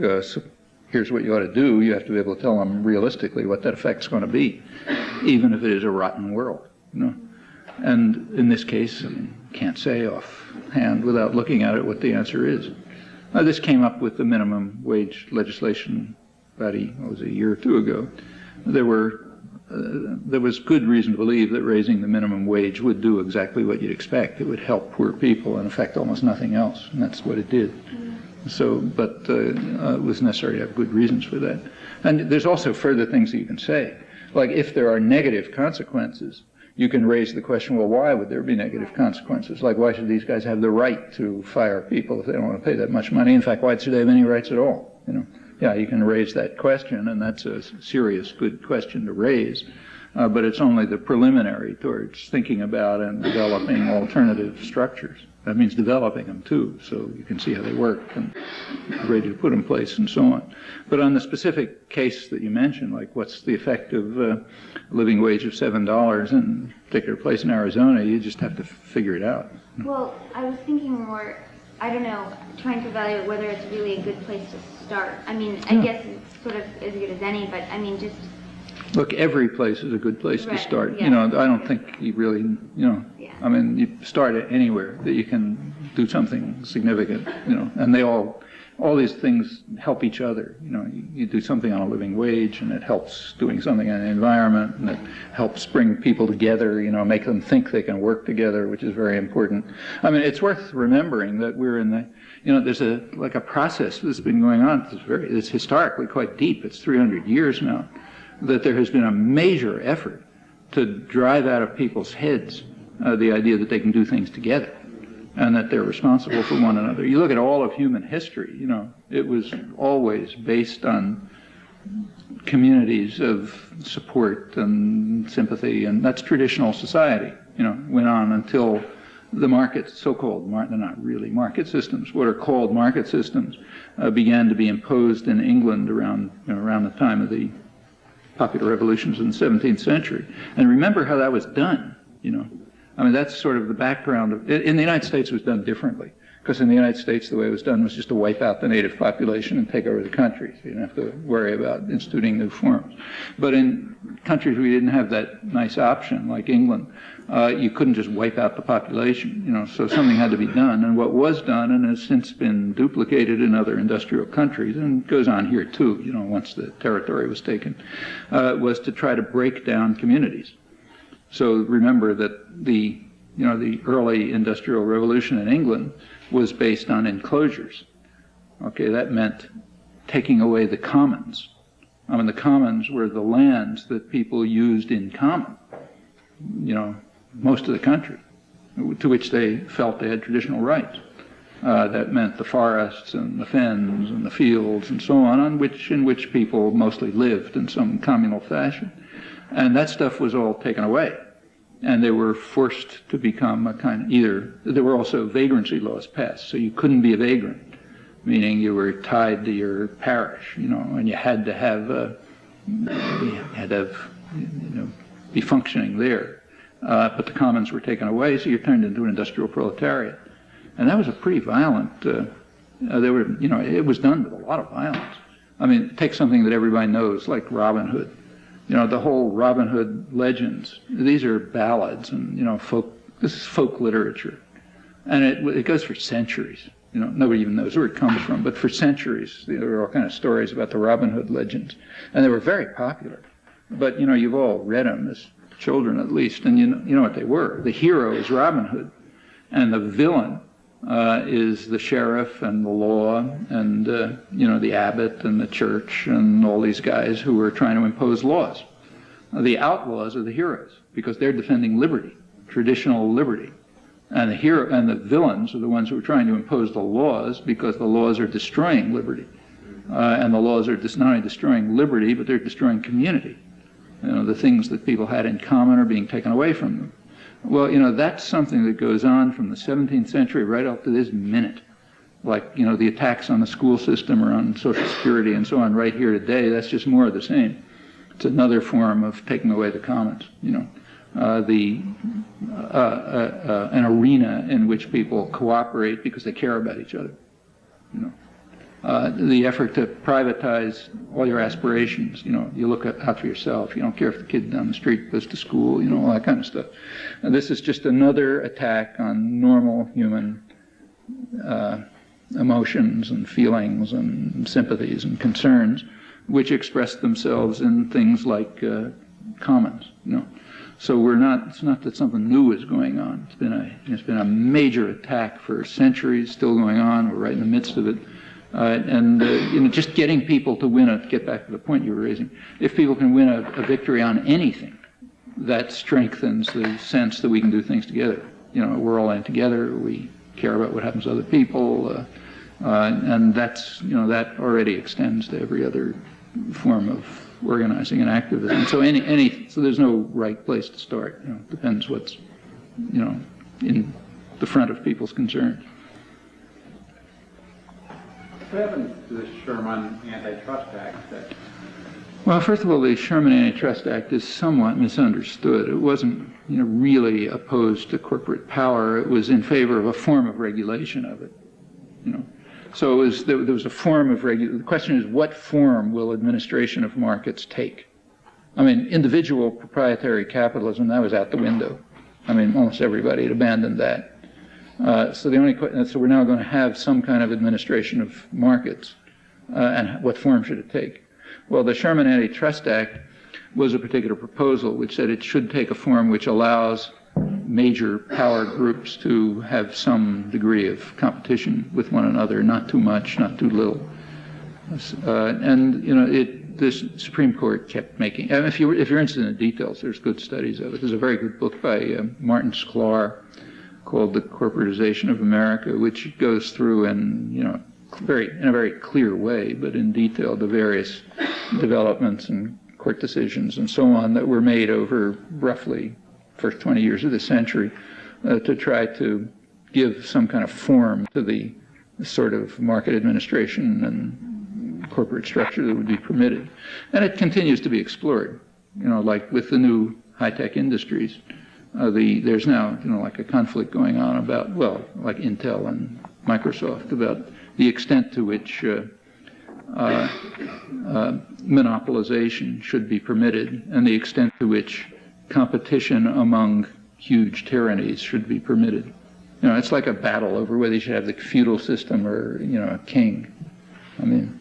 here's what you ought to do, you have to be able to tell them realistically what that effect's going to be, even if it is a rotten world. And in this case, I can't say offhand without looking at it what the answer is. This came up with the minimum wage legislation about a year or two ago. There was good reason to believe that raising the minimum wage would do exactly what you'd expect. It would help poor people and affect almost nothing else, and that's what it did. So, but it was necessary to have good reasons for that. And there's also further things that you can say. Like if there are negative consequences, you can raise the question, well, why would there be negative consequences? Like, why should these guys have the right to fire people if they don't want to pay that much money? In fact, why should they have any rights at all? Yeah, you can raise that question, and that's a serious, good question to raise. But it's only the preliminary towards thinking about and developing alternative structures. That means developing them too, so you can see how they work and ready to put in place and so on. But on the specific case that you mentioned, like what's the effect of a living wage of $7 in a particular place in Arizona, you just have to figure it out.
Well, I was thinking more, I don't know, trying to evaluate whether it's really a good place to start. I mean, I guess it's sort of as good as any, but I mean, just...
Look, every place is a good place to start.
Yeah.
I don't think you really, I mean, you start it anywhere that you can do something significant, and they all these things help each other. You do something on a living wage, and it helps doing something on the environment, and it helps bring people together, make them think they can work together, which is very important. I mean, it's worth remembering that we're in the, there's a process that's been going on. It's historically quite deep. It's 300 years now, that there has been a major effort to drive out of people's heads the idea that they can do things together and that they're responsible for one another. You look at all of human history, you know, it was always based on communities of support and sympathy, and that's traditional society, you know, went on until the markets, so-called, they're not really market systems, what are called market systems, began to be imposed in England around the time of the popular revolutions in the 17th century. And remember how that was done, you know. I mean, that's sort of the background of it. In the United States, it was done differently. Because in the United States, the way it was done was just to wipe out the native population and take over the country. So you didn't have to worry about instituting new forms. But in countries where you didn't have that nice option, like England, you couldn't just wipe out the population, you know, so something had to be done. And what was done, and has since been duplicated in other industrial countries, and goes on here too, you know, once the territory was taken, was to try to break down communities. So remember that the early industrial revolution in England was based on enclosures. Okay, that meant taking away the commons. I mean, the commons were the lands that people used in common, you know, most of the country, to which they felt they had traditional rights. That meant the forests and the fens and the fields and so on, in which people mostly lived in some communal fashion. And that stuff was all taken away. And they were forced to become a kind of there were also vagrancy laws passed, so you couldn't be a vagrant, meaning you were tied to your parish, you know, and you had to have, be functioning there. But the commons were taken away, so you turned into an industrial proletariat. And that was a pretty violent, it was done with a lot of violence. I mean, take something that everybody knows, like Robin Hood. You know, the whole Robin Hood legends, these are ballads and, you know, this is folk literature. And it goes for centuries. You know, nobody even knows where it comes from, but for centuries, there were all kind of stories about the Robin Hood legends. And they were very popular. But, you know, you've all read them as children at least, and you know what they were. The hero is Robin Hood, and the villain is the sheriff and the law and, the abbot and the church and all these guys who were trying to impose laws. The outlaws are the heroes because they're defending liberty, traditional liberty. And the villains are the ones who are trying to impose the laws because the laws are destroying liberty. And the laws are not only destroying liberty, but they're destroying community. You know, the things that people had in common are being taken away from them. Well, you know, that's something that goes on from the 17th century right up to this minute. Like, you know, the attacks on the school system or on Social Security and so on right here today, that's just more of the same. It's another form of taking away the commons, you know. An arena in which people cooperate because they care about each other, you know. The effort to privatize all your aspirations, you know, you look out for yourself. You don't care if the kid down the street goes to school, you know, all that kind of stuff. And this is just another attack on normal human emotions and feelings and sympathies and concerns, which express themselves in things like commons, you know. So it's not that something new is going on. It's been a major attack for centuries, still going on. We're right in the midst of it. Just getting people to get back to the point you were raising, if people can win a victory on anything, that strengthens the sense that we can do things together. You know, we're all in together, we care about what happens to other people, and that's, you know, that already extends to every other form of organizing and activism. So so there's no right place to start. You know, it depends what's, you know, in the front of people's concerns.
What happened to the Sherman Antitrust Act?
Well, first of all, the Sherman Antitrust Act is somewhat misunderstood. It wasn't, you know, really opposed to corporate power. It was in favor of a form of regulation of it, you know. So there was a form of regulation. The question is, what form will administration of markets take? I mean, individual proprietary capitalism, that was out the window. I mean, almost everybody had abandoned that. So we're now going to have some kind of administration of markets, and what form should it take? Well, the Sherman Antitrust Act was a particular proposal which said it should take a form which allows major power groups to have some degree of competition with one another, not too much, not too little. And you know, the Supreme Court kept making, and if you're interested in the details, there's good studies of it. There's a very good book by Martin Sklar called The Corporatization of America, which goes through in, you know, in a very clear way, but in detail, the various developments and court decisions and so on that were made over roughly first 20 years of the century to try to give some kind of form to the sort of market administration and corporate structure that would be permitted. And it continues to be explored, you know, like with the new high-tech industries. There's now, you know, like a conflict going on about, well, like Intel and Microsoft, about the extent to which monopolization should be permitted and the extent to which competition among huge tyrannies should be permitted. You know, it's like a battle over whether you should have the feudal system or, you know, a king. I mean,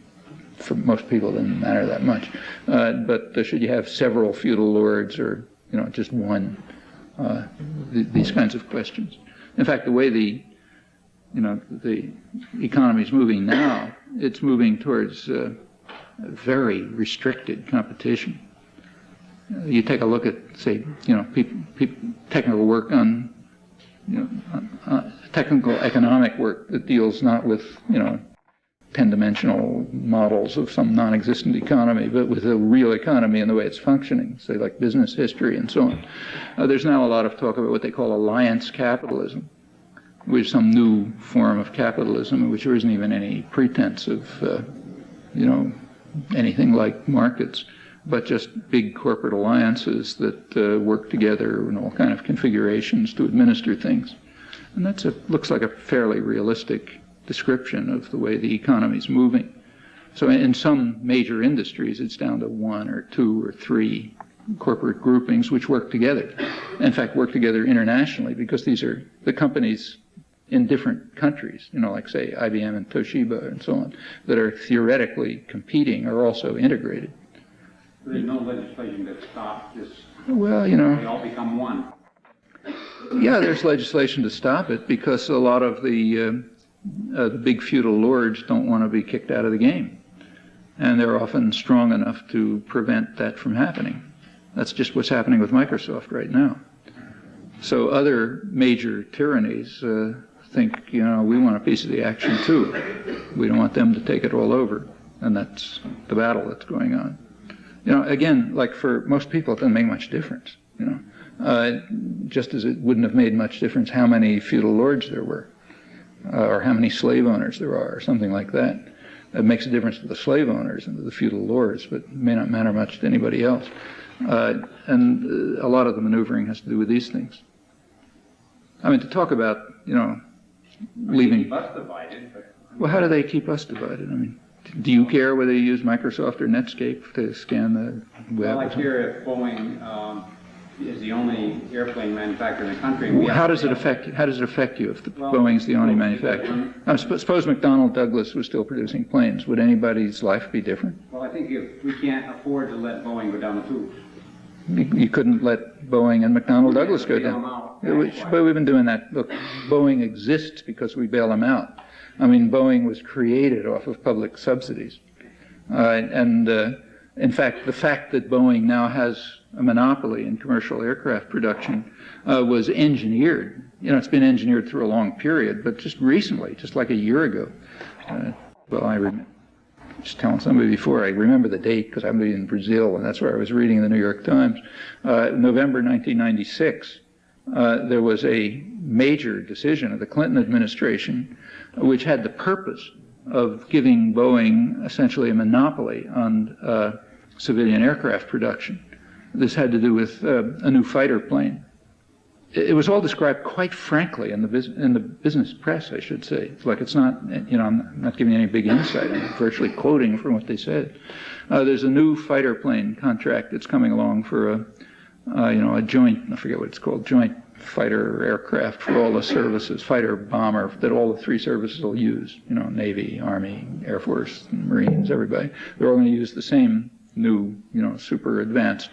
for most people it doesn't matter that much. But should you have several feudal lords or, you know, just one? These kinds of questions. In fact, the way the economy is moving now, it's moving towards very restricted competition. You take a look at, say, you know, technical work on, you know, technical economic work that deals not with, you know, 10-dimensional models of some non-existent economy, but with a real economy and the way it's functioning, say like business history and so on. There's now a lot of talk about what they call alliance capitalism, which is some new form of capitalism in which there isn't even any pretense of, you know, anything like markets, but just big corporate alliances that work together in all kind of configurations to administer things. And that looks like a fairly realistic description of the way the economy is moving. So in some major industries, it's down to 1 or 2 or 3 corporate groupings which work together. In fact, work together internationally, because these are the companies in different countries, you know, like say IBM and Toshiba and so on, that are theoretically competing are also integrated.
There's no legislation that stops this.
Well, you know,
They all become one.
yeah, there's legislation to stop it because a lot of the big feudal lords don't want to be kicked out of the game. And they're often strong enough to prevent that from happening. That's just what's happening with Microsoft right now. So other major tyrannies think, you know, we want a piece of the action too. We don't want them to take it all over. And that's the battle that's going on. You know, again, like for most people, it doesn't make much difference, you know. Just as it wouldn't have made much difference how many feudal lords there were. Or how many slave owners there are, or something like that. It makes a difference to the slave owners and to the feudal lords, but may not matter much to anybody else. And a lot of the maneuvering has to do with these things. I mean, to talk about, you know, leaving...
Keep us divided, but...
Well, how do they keep us divided? I mean, do you care whether you use Microsoft or Netscape to scan the web?
Well, I care if Boeing is the only airplane manufacturer in the country.
How does it affect you if Boeing's the only manufacturer? Suppose McDonnell Douglas was still producing planes. Would anybody's life be different?
Well, I think if we can't afford to let Boeing go down the tubes.
You couldn't let Boeing and McDonnell Douglas go down. But we've been doing that. Look, Boeing exists because we bail them out. I mean, Boeing was created off of public subsidies. In fact, the fact that Boeing now has a monopoly in commercial aircraft production was engineered. You know, it's been engineered through a long period, but just recently, just like a year ago. Well, I remember just telling somebody before, I remember the date because I'm in Brazil, and that's where I was reading the New York Times. November 1996, there was a major decision of the Clinton administration which had the purpose of giving Boeing essentially a monopoly on civilian aircraft production. This had to do with a new fighter plane. It was all described quite frankly in the business press, I should say. It's like it's not, you know, I'm not giving any big insight. I'm virtually quoting from what they said. There's a new fighter plane contract that's coming along for a joint, I forget what it's called, joint fighter aircraft for all the services, fighter bomber that all the 3 services will use. You know, Navy, Army, Air Force, Marines, everybody. They're all going to use the same new, you know, super advanced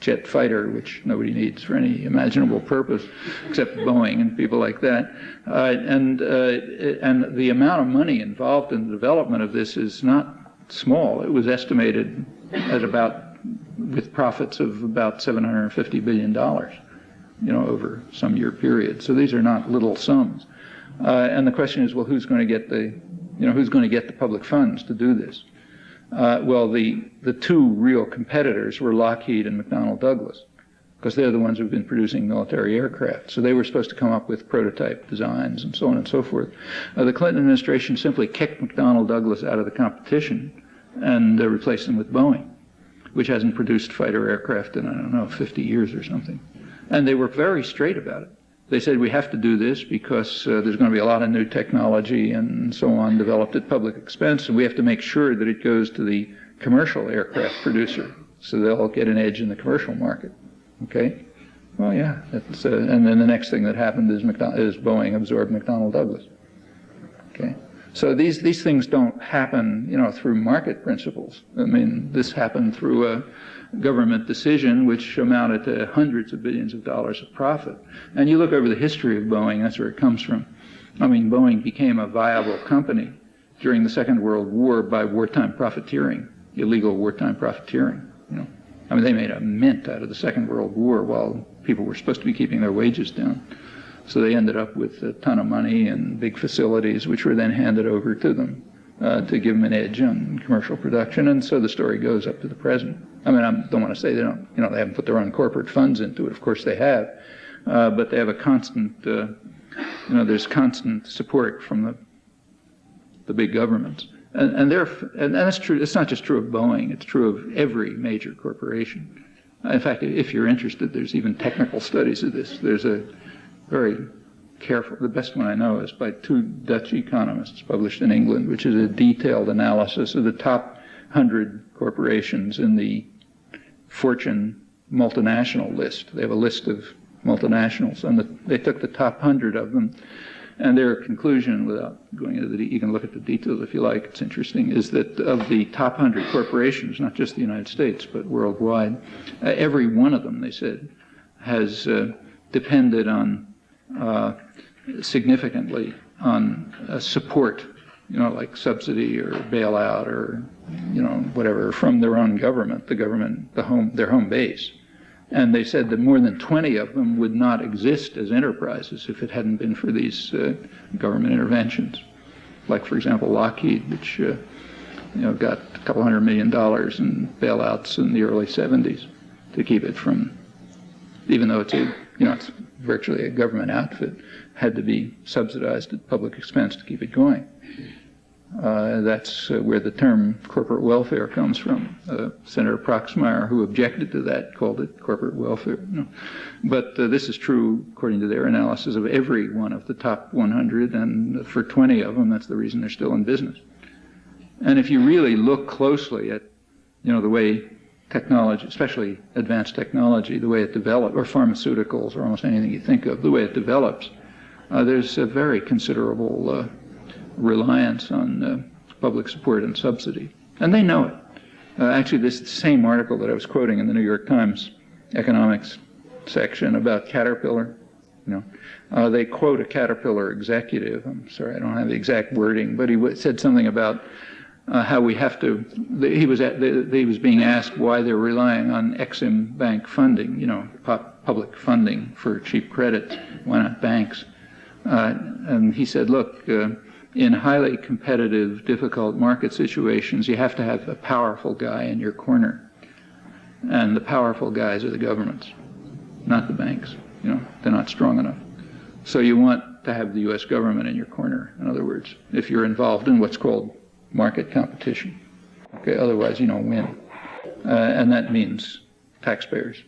jet fighter, which nobody needs for any imaginable purpose except Boeing and people like that. And the amount of money involved in the development of this is not small. It was estimated with profits of about $750 billion, over some year period. So these are not little sums. And the question is, well, who's going to get the public funds to do this? Well, the two real competitors were Lockheed and McDonnell Douglas, because they're the ones who've been producing military aircraft. So they were supposed to come up with prototype designs and so on and so forth. The Clinton administration simply kicked McDonnell Douglas out of the competition and replaced them with Boeing, which hasn't produced fighter aircraft in, I don't know, 50 years or something. And they were very straight about it. They said, we have to do this because there's going to be a lot of new technology and so on developed at public expense, and we have to make sure that it goes to the commercial aircraft producer, so they'll get an edge in the commercial market. Okay? Well, yeah. And then the next thing that happened is Boeing absorbed McDonnell Douglas. Okay? So these things don't happen, through market principles. I mean, this happened through a government decision which amounted to hundreds of billions of dollars of profit. And you look over the history of Boeing, that's where it comes from. I mean, Boeing became a viable company during the Second World War by wartime profiteering, illegal wartime profiteering. I mean, they made a mint out of the Second World War while people were supposed to be keeping their wages down. So they ended up with a ton of money and big facilities, which were then handed over to them to give them an edge on commercial production. And so the story goes up to the present. I mean, I don't want to say they don't, they haven't put their own corporate funds into it. Of course they have, but they have a constant, there's constant support from the big governments. And that's true. It's not just true of Boeing. It's true of every major corporation. In fact, if you're interested, there's even technical studies of this. There's a very careful, the best one I know is by two Dutch economists published in England, which is a detailed analysis of the top 100 corporations in the Fortune multinational list. They have a list of multinationals, and they took the top 100 of them. And their conclusion, without going into you can look at the details if you like, it's interesting, is that of the top 100 corporations, not just the United States, but worldwide, every one of them, they said, has depended on significantly on support, like subsidy or bailout or, whatever, from their own government, their home base. And they said that more than 20 of them would not exist as enterprises if it hadn't been for these government interventions. Like, for example, Lockheed, which got a couple $100 million in bailouts in the early 70s to keep it from, even though it's it's virtually a government outfit, had to be subsidized at public expense to keep it going. That's where the term corporate welfare comes from. Senator Proxmire, who objected to that, called it corporate welfare. But this is true, according to their analysis, of every one of the top 100, and for 20 of them, that's the reason they're still in business. And if you really look closely at, the way technology, especially advanced technology, the way it develops, or pharmaceuticals, or almost anything you think of, the way it develops, there's a very considerable reliance on public support and subsidy. And they know it. Actually, this same article that I was quoting in the New York Times economics section about Caterpillar, they quote a Caterpillar executive. I'm sorry, I don't have the exact wording, but he said something about how we have to, he was being asked why they're relying on Exim Bank funding, public funding for cheap credit. Why not banks? And he said, look, in highly competitive, difficult market situations, you have to have a powerful guy in your corner. And the powerful guys are the governments, not the banks. They're not strong enough. So you want to have the U.S. government in your corner, in other words, if you're involved in what's called market competition. Okay, otherwise you don't win. And that means taxpayers,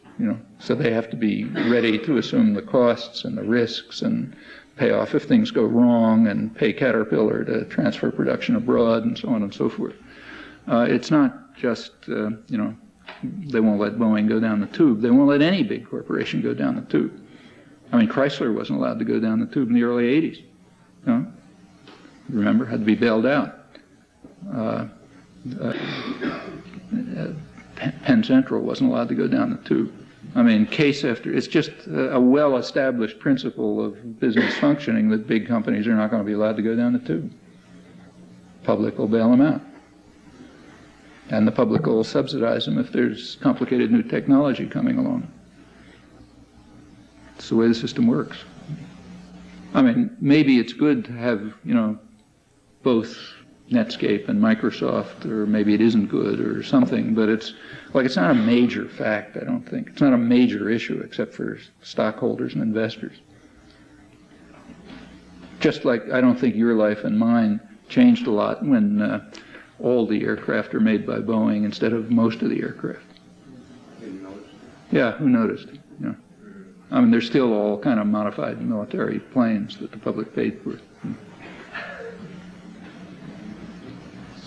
So they have to be ready to assume the costs and the risks and pay off if things go wrong, and pay Caterpillar to transfer production abroad, and so on and so forth. It's not just, they won't let Boeing go down the tube. They won't let any big corporation go down the tube. I mean, Chrysler wasn't allowed to go down the tube in the early 80s. Remember, had to be bailed out. Penn Central wasn't allowed to go down the tube. I mean, case after, it's just a well-established principle of business functioning that big companies are not going to be allowed to go down the tube. Public will bail them out. And the public will subsidize them if there's complicated new technology coming along. It's the way the system works. I mean, maybe it's good to have, both Netscape and Microsoft, or maybe it isn't good or something, but it's not a major fact, I don't think. It's not a major issue except for stockholders and investors. Just like I don't think your life and mine changed a lot when all the aircraft are made by Boeing instead of most of the aircraft. Yeah, who noticed? Yeah. I mean, they're still all kind of modified military planes that the public paid for.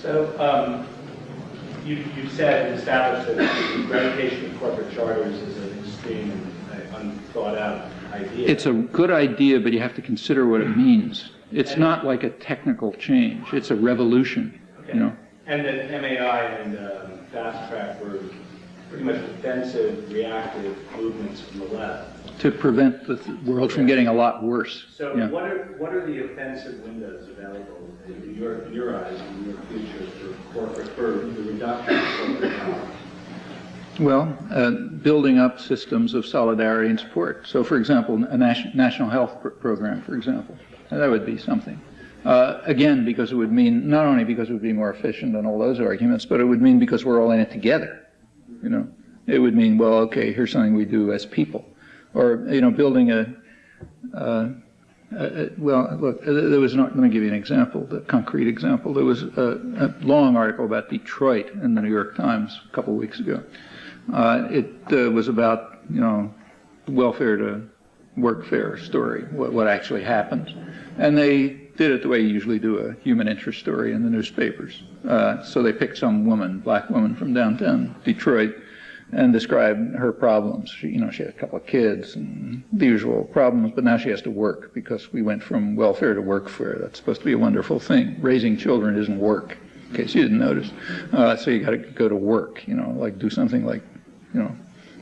So, you said and established that revocation of corporate charters is an extreme and unthought out idea.
It's a good idea, but you have to consider what it means. It's not like a technical change. It's a revolution,
Okay. And the MAI and fast track were pretty much defensive, reactive movements from the left.
To prevent the world from getting a lot worse.
So
Yeah.
what are the offensive windows available in your eyes, in your future for the reduction of corporate power?
Well, building up systems of solidarity and support. So, for example, a national health program, for example, that would be something. Again, because it would mean, not only because it would be more efficient and all those arguments, but it would mean because we're all in it together. It would mean, well, okay, here's something we do as people. Or, building well, look, there was let me give you an example, the concrete example. There was a long article about Detroit in the New York Times a couple of weeks ago. It was about, welfare to workfare story, what actually happened. And they did it the way you usually do a human interest story in the newspapers. So they picked some woman, black woman from downtown Detroit, and described her problems. She had a couple of kids and the usual problems, but now she has to work because we went from welfare to workfare. That's supposed to be a wonderful thing. Raising children isn't work, in case you didn't notice. So you got to go to work, like do something like,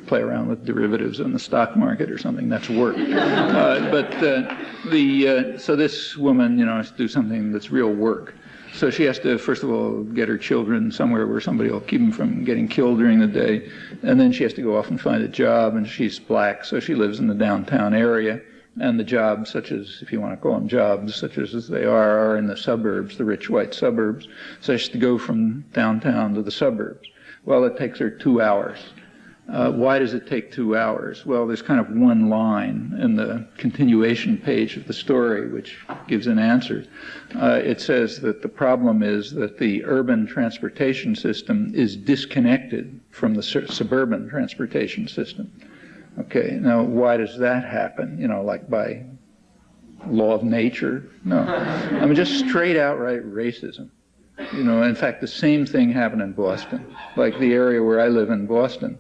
play around with derivatives in the stock market or something. That's work. So this woman, has to do something that's real work. So she has to, first of all, get her children somewhere where somebody will keep them from getting killed during the day. And then she has to go off and find a job, and she's black, so she lives in the downtown area. And the jobs, such as, if you want to call them jobs, such as they are in the suburbs, the rich white suburbs. So she has to go from downtown to the suburbs. Well, it takes her 2 hours. Why does it take 2 hours? Well, there's kind of one line in the continuation page of the story which gives an answer. It says that the problem is that the urban transportation system is disconnected from the suburban transportation system. Okay, now why does that happen? Like by law of nature? No. I mean, just straight outright racism. In fact, the same thing happened in Boston. Like the area where I live in Boston,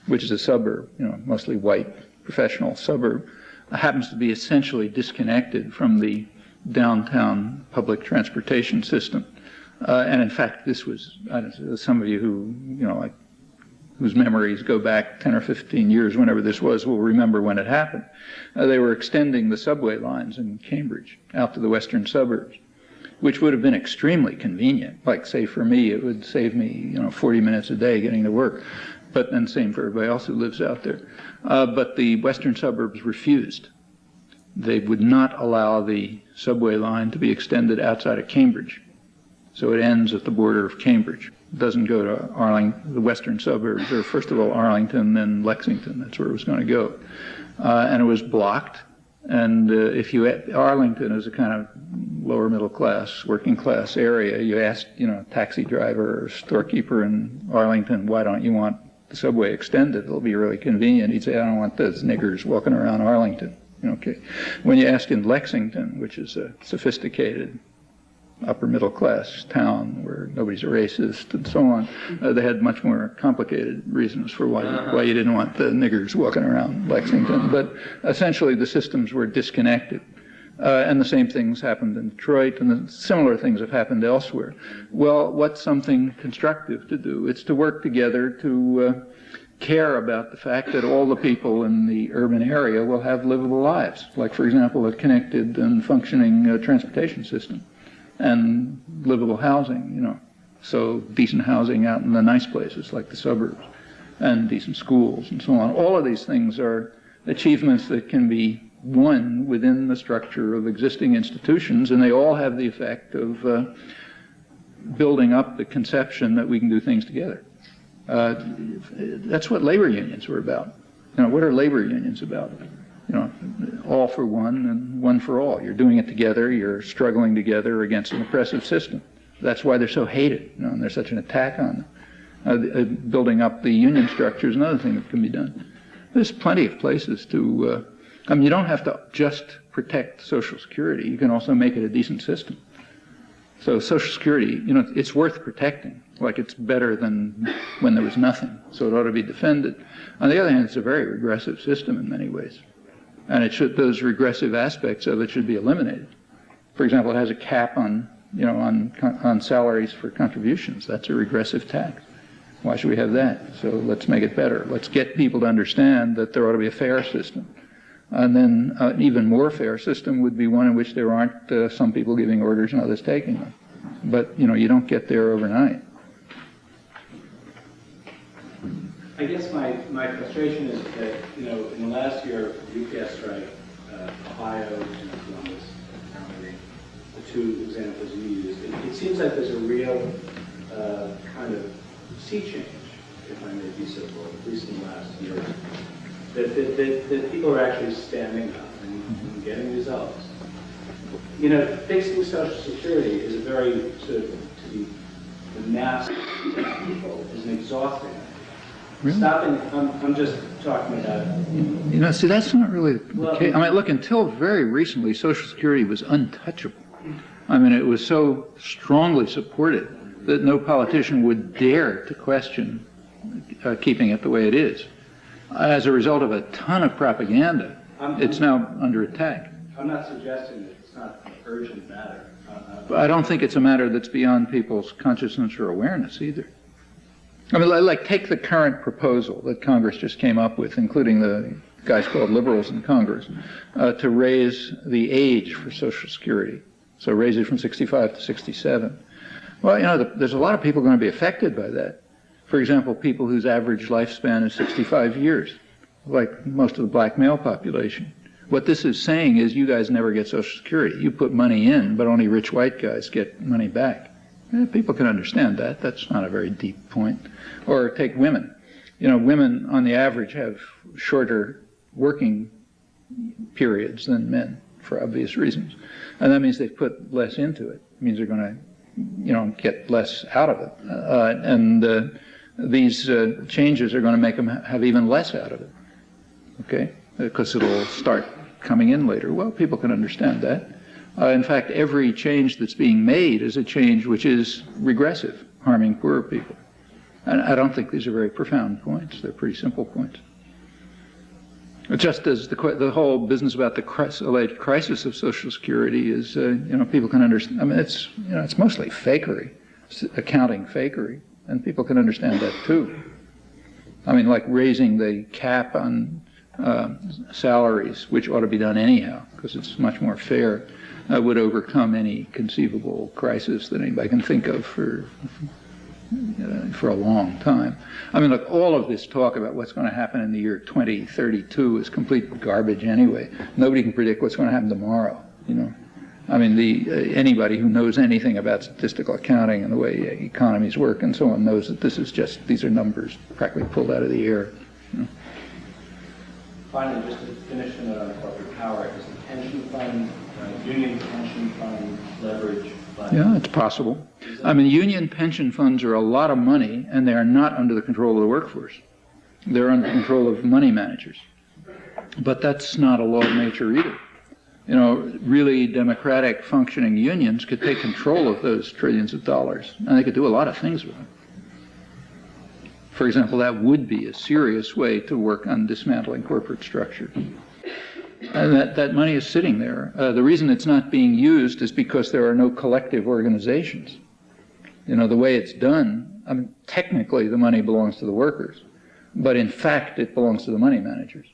which is a suburb, mostly white professional suburb, happens to be essentially disconnected from the downtown public transportation system. And in fact, this was, some of you who, whose memories go back 10 or 15 years, whenever this was, will remember when it happened. They were extending the subway lines in Cambridge out to the western suburbs, which would have been extremely convenient. Like, say, for me, it would save me, 40 minutes a day getting to work. But then same for everybody else who lives out there. But the western suburbs refused. They would not allow the subway line to be extended outside of Cambridge. So it ends at the border of Cambridge. It doesn't go to Arlington, the western suburbs, or first of all Arlington, then Lexington. That's where it was going to go. And it was blocked. And Arlington is a kind of lower middle class, working class area. You ask, taxi driver or storekeeper in Arlington, why don't you want the subway extended? It'll be really convenient. He'd say, I don't want those niggers walking around Arlington. Okay. When you ask in Lexington, which is a sophisticated upper middle class town where nobody's a racist and so on, they had much more complicated reasons for why you didn't want the niggers walking around Lexington. But essentially the systems were disconnected. And the same things happened in Detroit, and similar things have happened elsewhere. Well, what's something constructive to do? It's to work together to care about the fact that all the people in the urban area will have livable lives. Like, for example, a connected and functioning transportation system and livable housing, So decent housing out in the nice places like the suburbs, and decent schools and so on. All of these things are achievements that can be won within the structure of existing institutions, and they all have the effect of building up the conception that we can do things together. That's what labor unions were about. What are labor unions about? All for one and one for all. You're doing it together, you're struggling together against an oppressive system. That's why they're so hated, and there's such an attack on them. Building up the union structure is another thing that can be done. There's plenty of places to, you don't have to just protect Social Security. You can also make it a decent system. So Social Security, it's worth protecting. Like it's better than when there was nothing. So it ought to be defended. On the other hand, it's a very regressive system in many ways. And those regressive aspects of it should be eliminated. For example, it has a cap on salaries for contributions. That's a regressive tax. Why should we have that? So let's make it better. Let's get people to understand that there ought to be a fair system. And then an even more fair system would be one in which there aren't some people giving orders and others taking them. But, you don't get there overnight.
I guess my frustration is that, in the last year, UPS strike, Ohio and Columbus, the two examples you used, it seems like there's a real kind of sea change, if I may be so bold, at least in the last year. That people are actually standing up and getting results. Fixing Social Security is a very sort of, to the mass of people, is an exhausting idea. Really? Stopping, I'm just talking about...
See, that's not really the case. Look, until very recently, Social Security was untouchable. It was so strongly supported that no politician would dare to question keeping it the way it is. As a result of a ton of propaganda, it's now under attack.
I'm not suggesting that it's not an urgent matter.
I don't think it's a matter that's beyond people's consciousness or awareness either. Take the current proposal that Congress just came up with, including the guys called liberals in Congress, to raise the age for Social Security. So raise it from 65 to 67. Well, there's a lot of people going to be affected by that. For example, people whose average lifespan is 65 years, like most of the black male population. What this is saying is you guys never get Social Security. You put money in, but only rich white guys get money back. People can understand that. That's not a very deep point. Or take women. Women on the average have shorter working periods than men for obvious reasons. And that means they've put less into it. It means they're going to, get less out of it. These changes are going to make them have even less out of it. Okay? Because it'll start coming in later. Well, people can understand that. In fact, every change that's being made is a change which is regressive, harming poorer people. And I don't think these are very profound points. They're pretty simple points. Just as the whole business about the alleged crisis of Social Security is, people can understand. It's mostly fakery, it's accounting fakery, and people can understand that too. Like raising the cap on salaries, which ought to be done anyhow, because it's much more fair, would overcome any conceivable crisis that anybody can think of for a long time. Look, all of this talk about what's going to happen in the year 2032 is complete garbage anyway. Nobody can predict what's going to happen tomorrow, anybody who knows anything about statistical accounting and the way economies work and so on knows that these are numbers practically pulled out of the air.
Finally, just to finish the note on corporate power, is the pension fund, union pension fund leverage?
Yeah, it's possible. Union pension funds are a lot of money, and they are not under the control of the workforce. They're under the control of money managers. But that's not a law of nature either. Really democratic functioning unions could take control of those trillions of dollars, and they could do a lot of things with them. For example, that would be a serious way to work on dismantling corporate structure. And that money is sitting there. The reason it's not being used is because there are no collective organizations. The way it's done, technically the money belongs to the workers, but in fact it belongs to the money managers.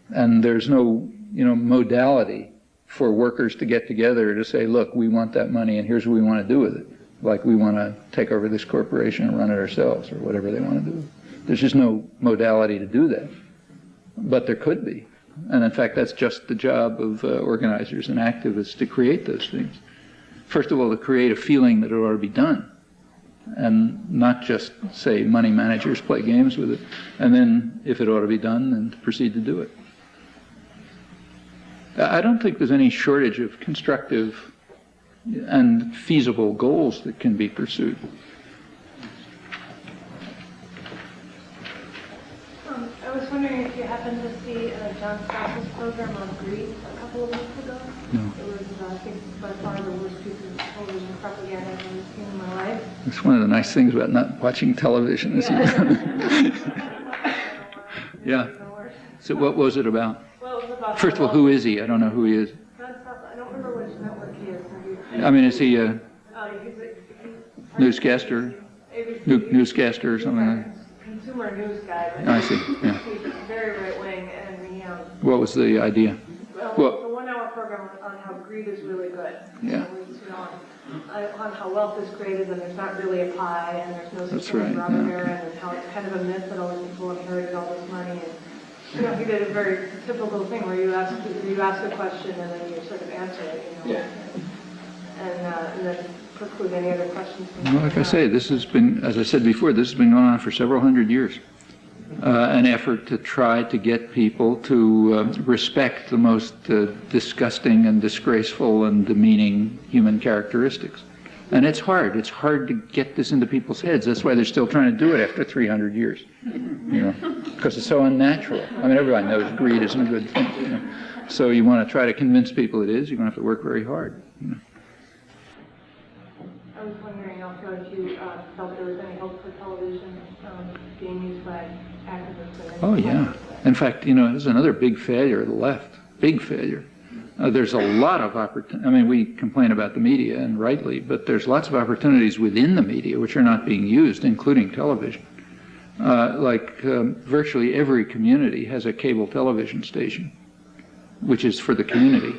And there's no, modality for workers to get together to say, look, we want that money and here's what we want to do with it. like we want to take over this corporation and run it ourselves, or whatever they want to do. There's just no modality to do that. But there could be. And in fact, that's just the job of organizers and activists, to create those things. First of all, to create a feeling that it ought to be done, and not just say money managers play games with it, and then if it ought to be done, then to proceed to do it. I don't think there's any shortage of constructive and feasible goals that can be pursued.
I was wondering if you happened to see John Stoss's program on greed a couple of weeks ago.
No.
It was, I think, by far the worst piece of television propaganda I've ever seen in my life.
It's one of the nice things about not watching television. Yeah. So what was it about?
Well, it was about
First of all, who is he? I don't know who he is.
John Stoss, I don't remember which network he is.
I mean, is he a
He's
newscaster? Newscaster or something like that?
consumer news guy. But
I see, yeah.
He's very right wing, and he
What was the idea?
well,
Well-
it's a 1-hour program on how greed is really good.
Yeah.
So it's, on how wealth is created, and there's not really a pie, and there's no
That's
system
right,
of Robert
yeah.
Barron, and how it's kind of a myth that all the people inherited all this money. And he did a very typical thing where you ask a question and then you sort of answer it,
Yeah.
and then preclude any other questions.
Well, like I say, this has been, as I said before, this has been going on for several hundred years. An effort to try to get people to respect the most disgusting and disgraceful and demeaning human characteristics. And it's hard. It's hard to get this into people's heads. That's why they're still trying to do it after 300 years. Because it's so unnatural. I mean, everybody knows greed isn't a good thing. So you want to try to convince people it is, you're going to have to work very hard.
I was wondering also if you felt there was any hope for television being used by activists.
Oh, yeah. In fact, there's another big failure of the left. Big failure. There's a lot of opportunity. I mean, we complain about the media, and rightly, but there's lots of opportunities within the media which are not being used, including television. Virtually every community has a cable television station, which is for the community.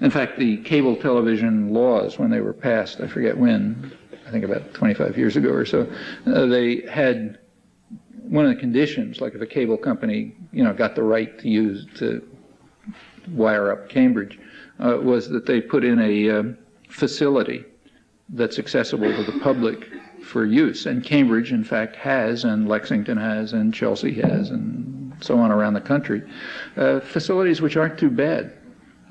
In fact, the cable television laws, when they were passed, I forget when, I think about 25 years ago or so, they had one of the conditions, like if a cable company, got the right to wire up Cambridge, was that they put in a facility that's accessible to the public for use. And Cambridge, in fact, has, and Lexington has, and Chelsea has, and so on around the country, facilities which aren't too bad.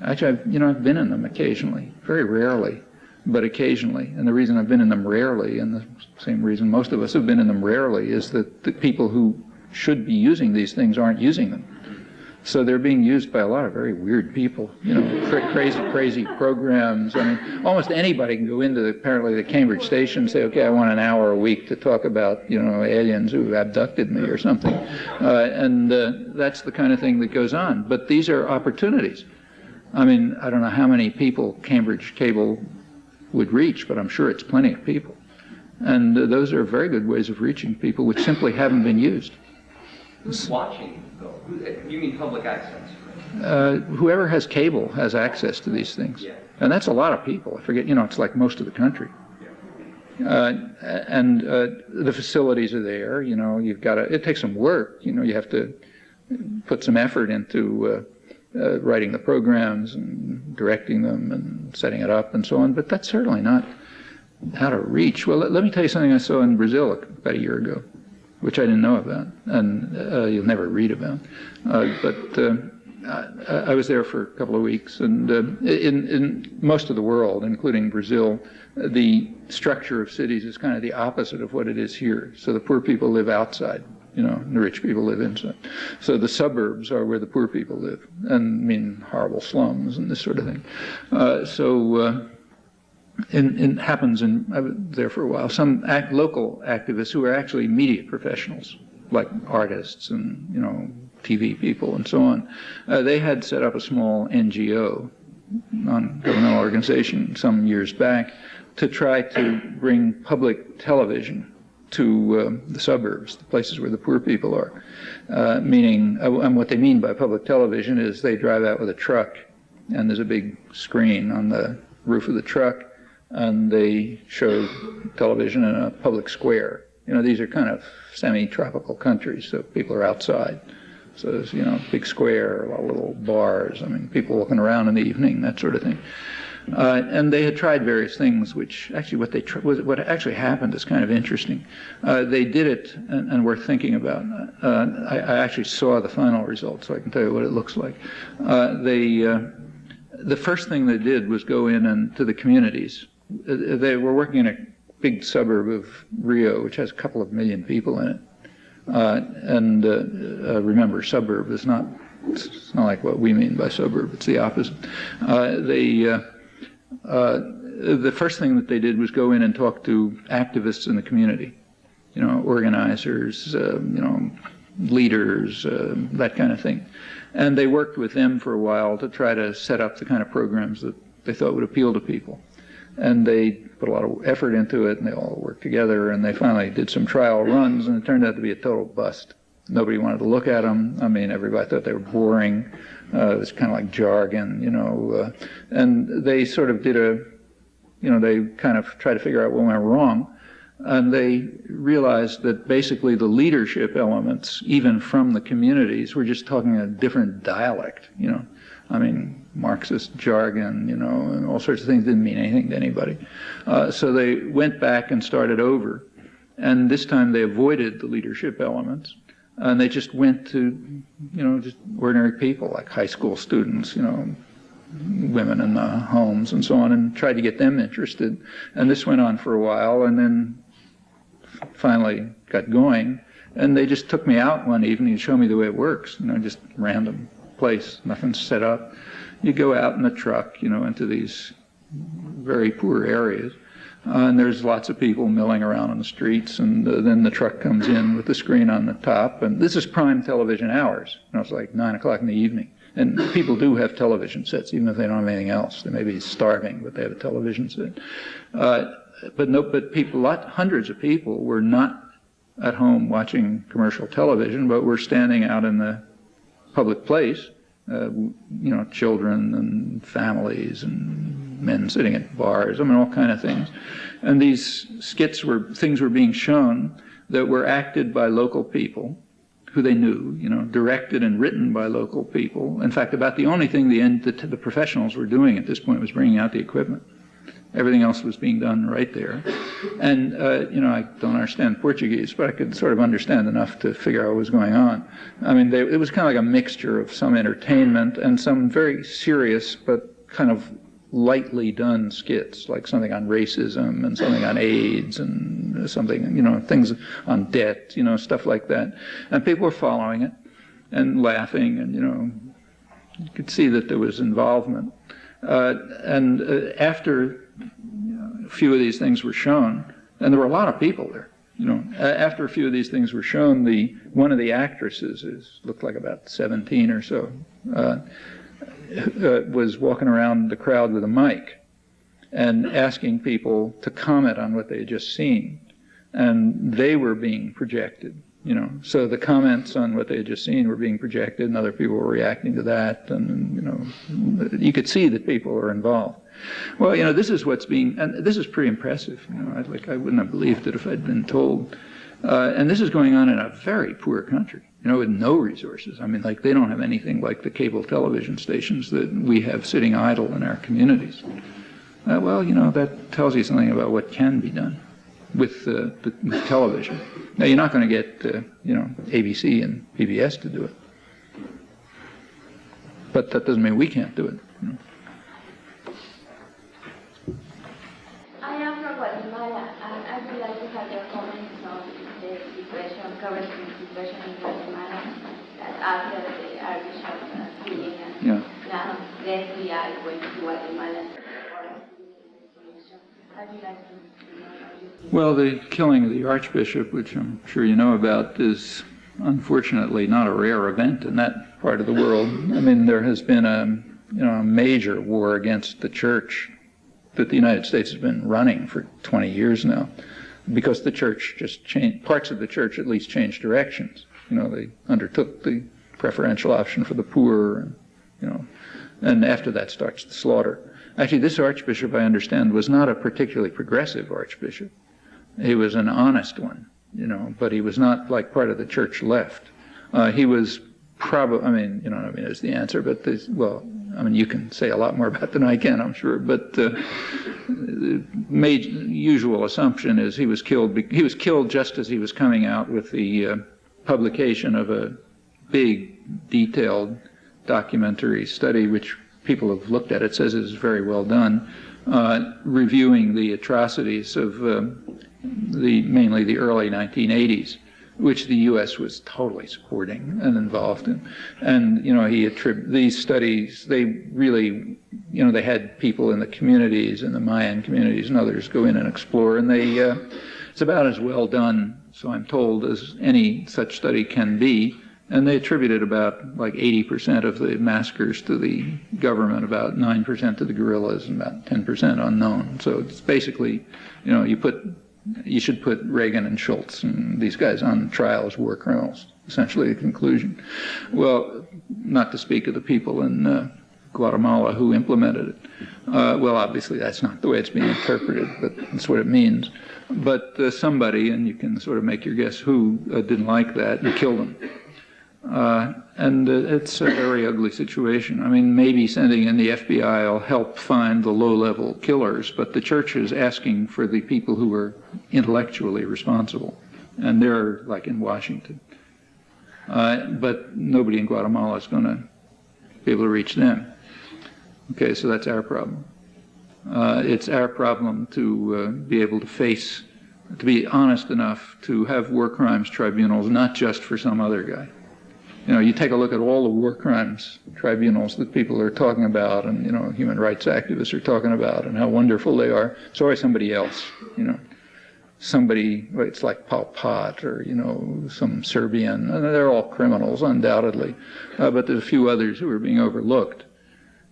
Actually, I've been in them occasionally, very rarely, but occasionally. And the reason I've been in them rarely, and the same reason most of us have been in them rarely, is that the people who should be using these things aren't using them. So they're being used by a lot of very weird people, crazy programs. I mean, almost anybody can go into apparently the Cambridge station and say, okay, I want an hour a week to talk about, aliens who abducted me or something. And that's the kind of thing that goes on. But these are opportunities. I mean, I don't know how many people Cambridge cable would reach, but I'm sure it's plenty of people. And those are very good ways of reaching people which simply haven't been used.
Who's watching, though? You mean public access?
Whoever has cable has access to these things.
Yeah.
And that's a lot of people. I forget, it's like most of the country. And the facilities are there, you've got to, it takes some work, you have to put some effort into writing the programs and directing them and setting it up and so on, but that's certainly not out of reach. Well, let me tell you something I saw in Brazil about a year ago, which I didn't know about, and you'll never read about. I was there for a couple of weeks, and in most of the world, including Brazil, the structure of cities is kind of the opposite of what it is here. So the poor people live outside, and the rich people live inside. So the suburbs are where the poor people live, and horrible slums and this sort of thing. It happens, and I was there for a while, some local activists who are actually media professionals, like artists and, TV people and so on. They had set up a small NGO, non-governmental organization, some years back to try to bring public television to the suburbs, the places where the poor people are. And what they mean by public television is they drive out with a truck, and there's a big screen on the roof of the truck and they showed television in a public square. These are kind of semi-tropical countries, so people are outside. So there's, big square, a lot of little bars, people walking around in the evening, that sort of thing. And they had tried various things, which actually what actually happened is kind of interesting. They did it, and worth thinking about. I actually saw the final result, so I can tell you what it looks like. The first thing they did was go in to the communities. They were working in a big suburb of Rio, which has a couple of million people in it. Remember, suburb is it's not like what we mean by suburb, it's the opposite. The first thing that they did was go in and talk to activists in the community, organizers, leaders, that kind of thing. And they worked with them for a while to try to set up the kind of programs that they thought would appeal to people. And they put a lot of effort into it, and they all worked together, and they finally did some trial runs, and it turned out to be a total bust. Nobody wanted to look at them. Everybody thought they were boring. It was kind of like jargon, and they sort of did they kind of tried to figure out what went wrong, and they realized that basically the leadership elements, even from the communities, were just talking a different dialect, Marxist jargon, and all sorts of things didn't mean anything to anybody. So they went back and started over, and this time they avoided the leadership elements, and they just went to, just ordinary people like high school students, women in the homes and so on, and tried to get them interested. And this went on for a while, and then finally got going. And they just took me out one evening to show me the way it works, just random place, nothing set up. You go out in a truck, into these very poor areas, and there's lots of people milling around on the streets, and then the truck comes in with the screen on the top, and this is prime television hours. It's like 9 o'clock in the evening. And people do have television sets, even if they don't have anything else. They may be starving, but they have a television set. But people, hundreds of people were not at home watching commercial television, but were standing out in the public place, children and families and men sitting at bars, all kind of things. And these skits things were being shown that were acted by local people who they knew, directed and written by local people. In fact, about the only thing the professionals were doing at this point was bringing out the equipment. Everything else was being done right there. And, I don't understand Portuguese, but I could sort of understand enough to figure out what was going on. It was kind of like a mixture of some entertainment and some very serious but kind of lightly done skits, like something on racism and something on AIDS and something, things on debt, stuff like that. And people were following it and laughing, and, you could see that there was involvement. After a few of these things were shown, and there were a lot of people there, after a few of these things were shown, one of the actresses, looked like about 17 or so, was walking around the crowd with a mic and asking people to comment on what they had just seen. And they were being projected, So the comments on what they had just seen were being projected, and other people were reacting to that, and, you could see that people were involved. Well, this is and this is pretty impressive. I wouldn't have believed it if I'd been told. And this is going on in a very poor country, with no resources. They don't have anything like the cable television stations that we have sitting idle in our communities. That tells you something about what can be done with television. Now, you're not going to get, ABC and PBS to do it. But that doesn't mean we can't do it.
I am from Guatemala, and I would like to have your comments on the current situation in Guatemala after the Archbishop killing, and now the FBI went to Guatemala. I would like to know.
Well, the killing of the Archbishop, which I'm sure you know about, is unfortunately not a rare event in that part of the world. There has been a major war against the church that the United States has been running for 20 years now, because the church just changed, parts of the church at least changed directions. They undertook the preferential option for the poor, and, And after that starts the slaughter. Actually, this archbishop, I understand, was not a particularly progressive archbishop. He was an honest one, you know, but he was not like part of the church left. He was probably, I mean, you know what I mean, is the answer, but this, well, I mean, you can say a lot more about it than I can, I'm sure, but the usual assumption is he was killed just as he was coming out with the publication of a big, detailed documentary study, which people have looked at. It says it is very well done, reviewing the atrocities of mainly the early 1980s, which the U.S. was totally supporting and involved in. And, you know, these studies, they really, you know, they had people in the communities, in the Mayan communities and others go in and explore, and they, it's about as well done, so I'm told, as any such study can be. And they attributed about like 80% of the massacres to the government, about 9% to the guerrillas, and about 10% unknown. So it's basically, you know, you should put Reagan and Schultz and these guys on trial as war criminals, essentially the conclusion. Well, not to speak of the people in Guatemala who implemented it. Well, obviously that's not the way it's being interpreted, but that's what it means. But somebody, and you can sort of make your guess who, didn't like that and killed them. And it's a very ugly situation. I mean, maybe sending in the FBI will help find the low-level killers, but the church is asking for the people who are intellectually responsible, and they're like in Washington. But nobody in Guatemala is going to be able to reach them. Okay, so that's our problem. It's our problem to be able to be honest enough to have war crimes tribunals, not just for some other guy. You know, you take a look at all the war crimes tribunals that people are talking about, and, you know, human rights activists are talking about, and how wonderful they are. It's always somebody else, you know. Somebody, it's like Pol Pot or, you know, some Serbian. And they're all criminals, undoubtedly. But there's a few others who are being overlooked.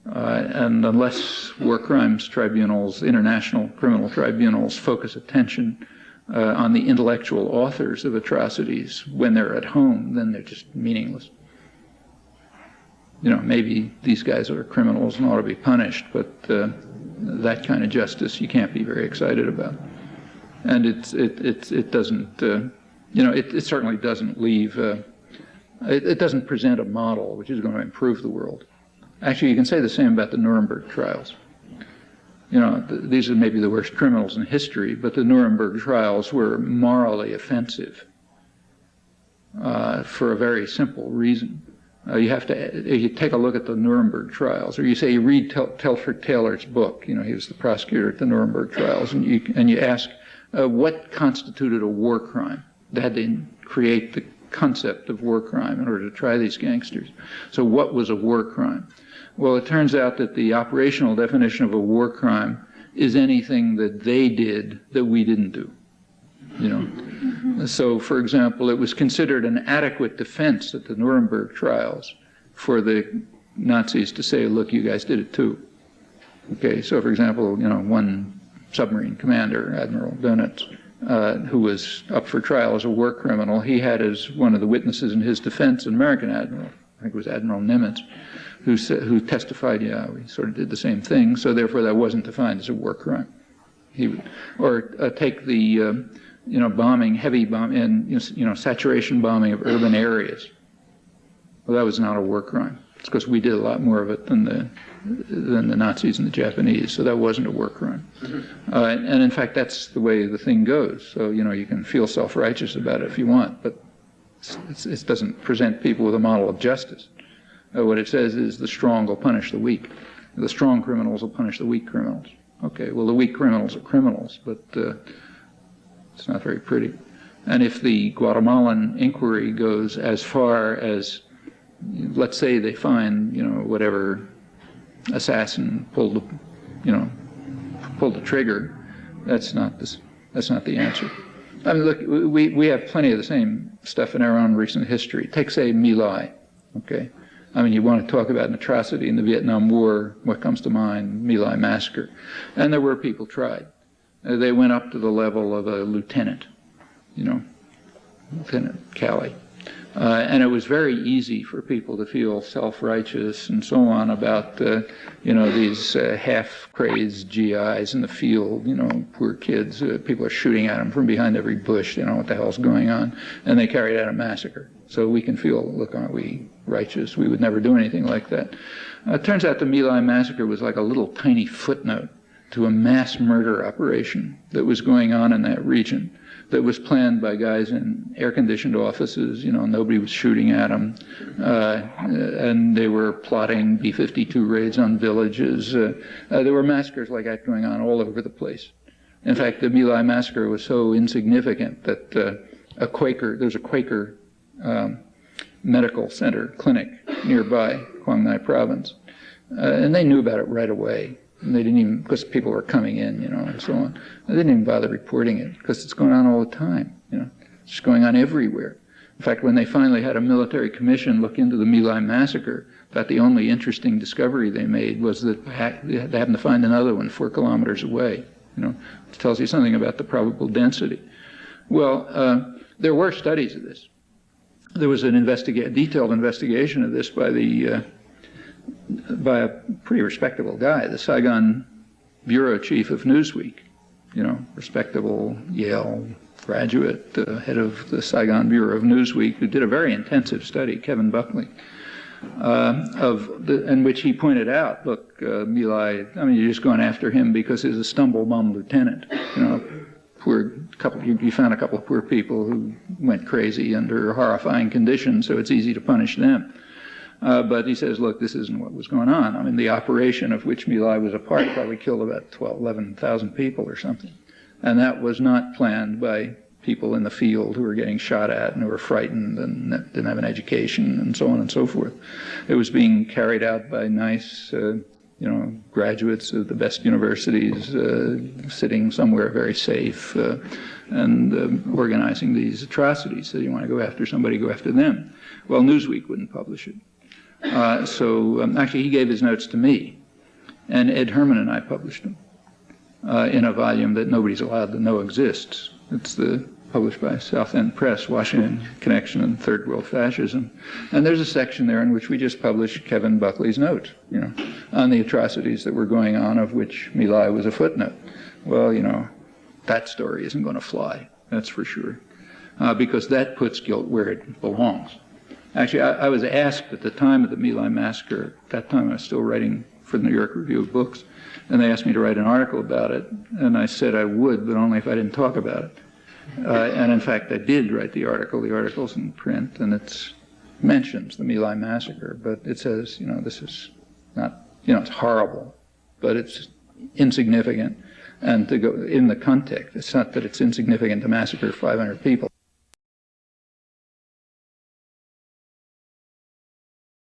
And unless war crimes tribunals, international criminal tribunals, focus attention on the intellectual authors of atrocities when they're at home, then they're just meaningless. You know, maybe these guys are criminals and ought to be punished, but that kind of justice you can't be very excited about. And it doesn't, you know, it certainly doesn't leave, it doesn't present a model which is going to improve the world. Actually, you can say the same about the Nuremberg trials. You know, these are maybe the worst criminals in history, but the Nuremberg trials were morally offensive for a very simple reason. You take a look at the Nuremberg trials, or you say you read Telford Taylor's book. You know, he was the prosecutor at the Nuremberg trials, and you ask what constituted a war crime. They had to create the concept of war crime in order to try these gangsters. So what was a war crime? Well, it turns out that the operational definition of a war crime is anything that they did that we didn't do. You know, so for example, it was considered an adequate defense at the Nuremberg trials for the Nazis to say, "Look, you guys did it too." Okay, so for example, you know, one submarine commander, Admiral Dönitz, who was up for trial as a war criminal, he had as one of the witnesses in his defense an American admiral, I think it was Admiral Nimitz, who testified, yeah, we sort of did the same thing, so therefore that wasn't defined as a war crime. Take the you know, bombing, heavy bomb, and you know, saturation bombing of urban areas. Well, that was not a war crime. It's because we did a lot more of it than the Nazis and the Japanese, so that wasn't a war crime. And in fact, that's the way the thing goes. So, you know, you can feel self-righteous about it if you want, but it doesn't present people with a model of justice. What it says is the strong will punish the weak. The strong criminals will punish the weak criminals. Okay, well, the weak criminals are criminals, but it's not very pretty. And if the Guatemalan inquiry goes as far as, let's say they find, you know, whatever assassin pulled the trigger, that's not the answer. I mean, look, we have plenty of the same stuff in our own recent history. Take, say, My Lai, okay? I mean, you want to talk about an atrocity in the Vietnam War, what comes to mind? My Lai massacre. And there were people tried. They went up to the level of a lieutenant, you know, Lieutenant Calley. And it was very easy for people to feel self-righteous and so on about, these half-crazed GIs in the field, poor kids. People are shooting at them from behind every bush. They don't know what the hell's going on. And they carried out a massacre. So we can feel, look, aren't we righteous? We would never do anything like that. It turns out the My Lai massacre was like a little tiny footnote to a mass murder operation that was going on in that region, that was planned by guys in air-conditioned offices. Nobody was shooting at them, and they were plotting B-52 raids on villages. There were massacres like that going on all over the place. In fact, the My Lai massacre was so insignificant that there's a Quaker medical center, clinic nearby, Quang Ngai province, and they knew about it right away. And they didn't even, because people were coming in, and so on. They didn't even bother reporting it, because it's going on all the time, It's just going on everywhere. In fact, when they finally had a military commission look into the My Lai massacre, about the only interesting discovery they made was that they happened to find another one 4 kilometers away. It tells you something about the probable density. Well, there were studies of this. There was a detailed investigation of this by a pretty respectable guy, the Saigon bureau chief of Newsweek, respectable Yale graduate, head of the Saigon bureau of Newsweek, who did a very intensive study, Kevin Buckley, in which he pointed out, look, My Lai, you're just going after him because he's a stumble-bum lieutenant, you found a couple of poor people who went crazy under horrifying conditions, so it's easy to punish them. But he says, look, this isn't what was going on. The operation of which My Lai was a part probably killed about 11,000 people or something. And that was not planned by people in the field who were getting shot at and who were frightened and didn't have an education and so on and so forth. It was being carried out by nice, graduates of the best universities, sitting somewhere very safe and organizing these atrocities. So you want to go after somebody, go after them. Well, Newsweek wouldn't publish it. Actually, he gave his notes to me, and Ed Herman and I published them in a volume that nobody's allowed to know exists. It's published by South End Press, Washington Connection and Third World Fascism. And there's a section there in which we just published Kevin Buckley's notes, on the atrocities that were going on, of which My Lai was a footnote. Well, that story isn't going to fly, that's for sure, because that puts guilt where it belongs. Actually, I was asked at the time of the My Lai massacre, at that time I was still writing for the New York Review of Books, and they asked me to write an article about it, and I said I would, but only if I didn't talk about it. And in fact, I did write the article. The article's in print, and it mentions the My Lai massacre, but it says, this is not, it's horrible, but it's insignificant. And to go in the context, it's not that it's insignificant to massacre 500 people.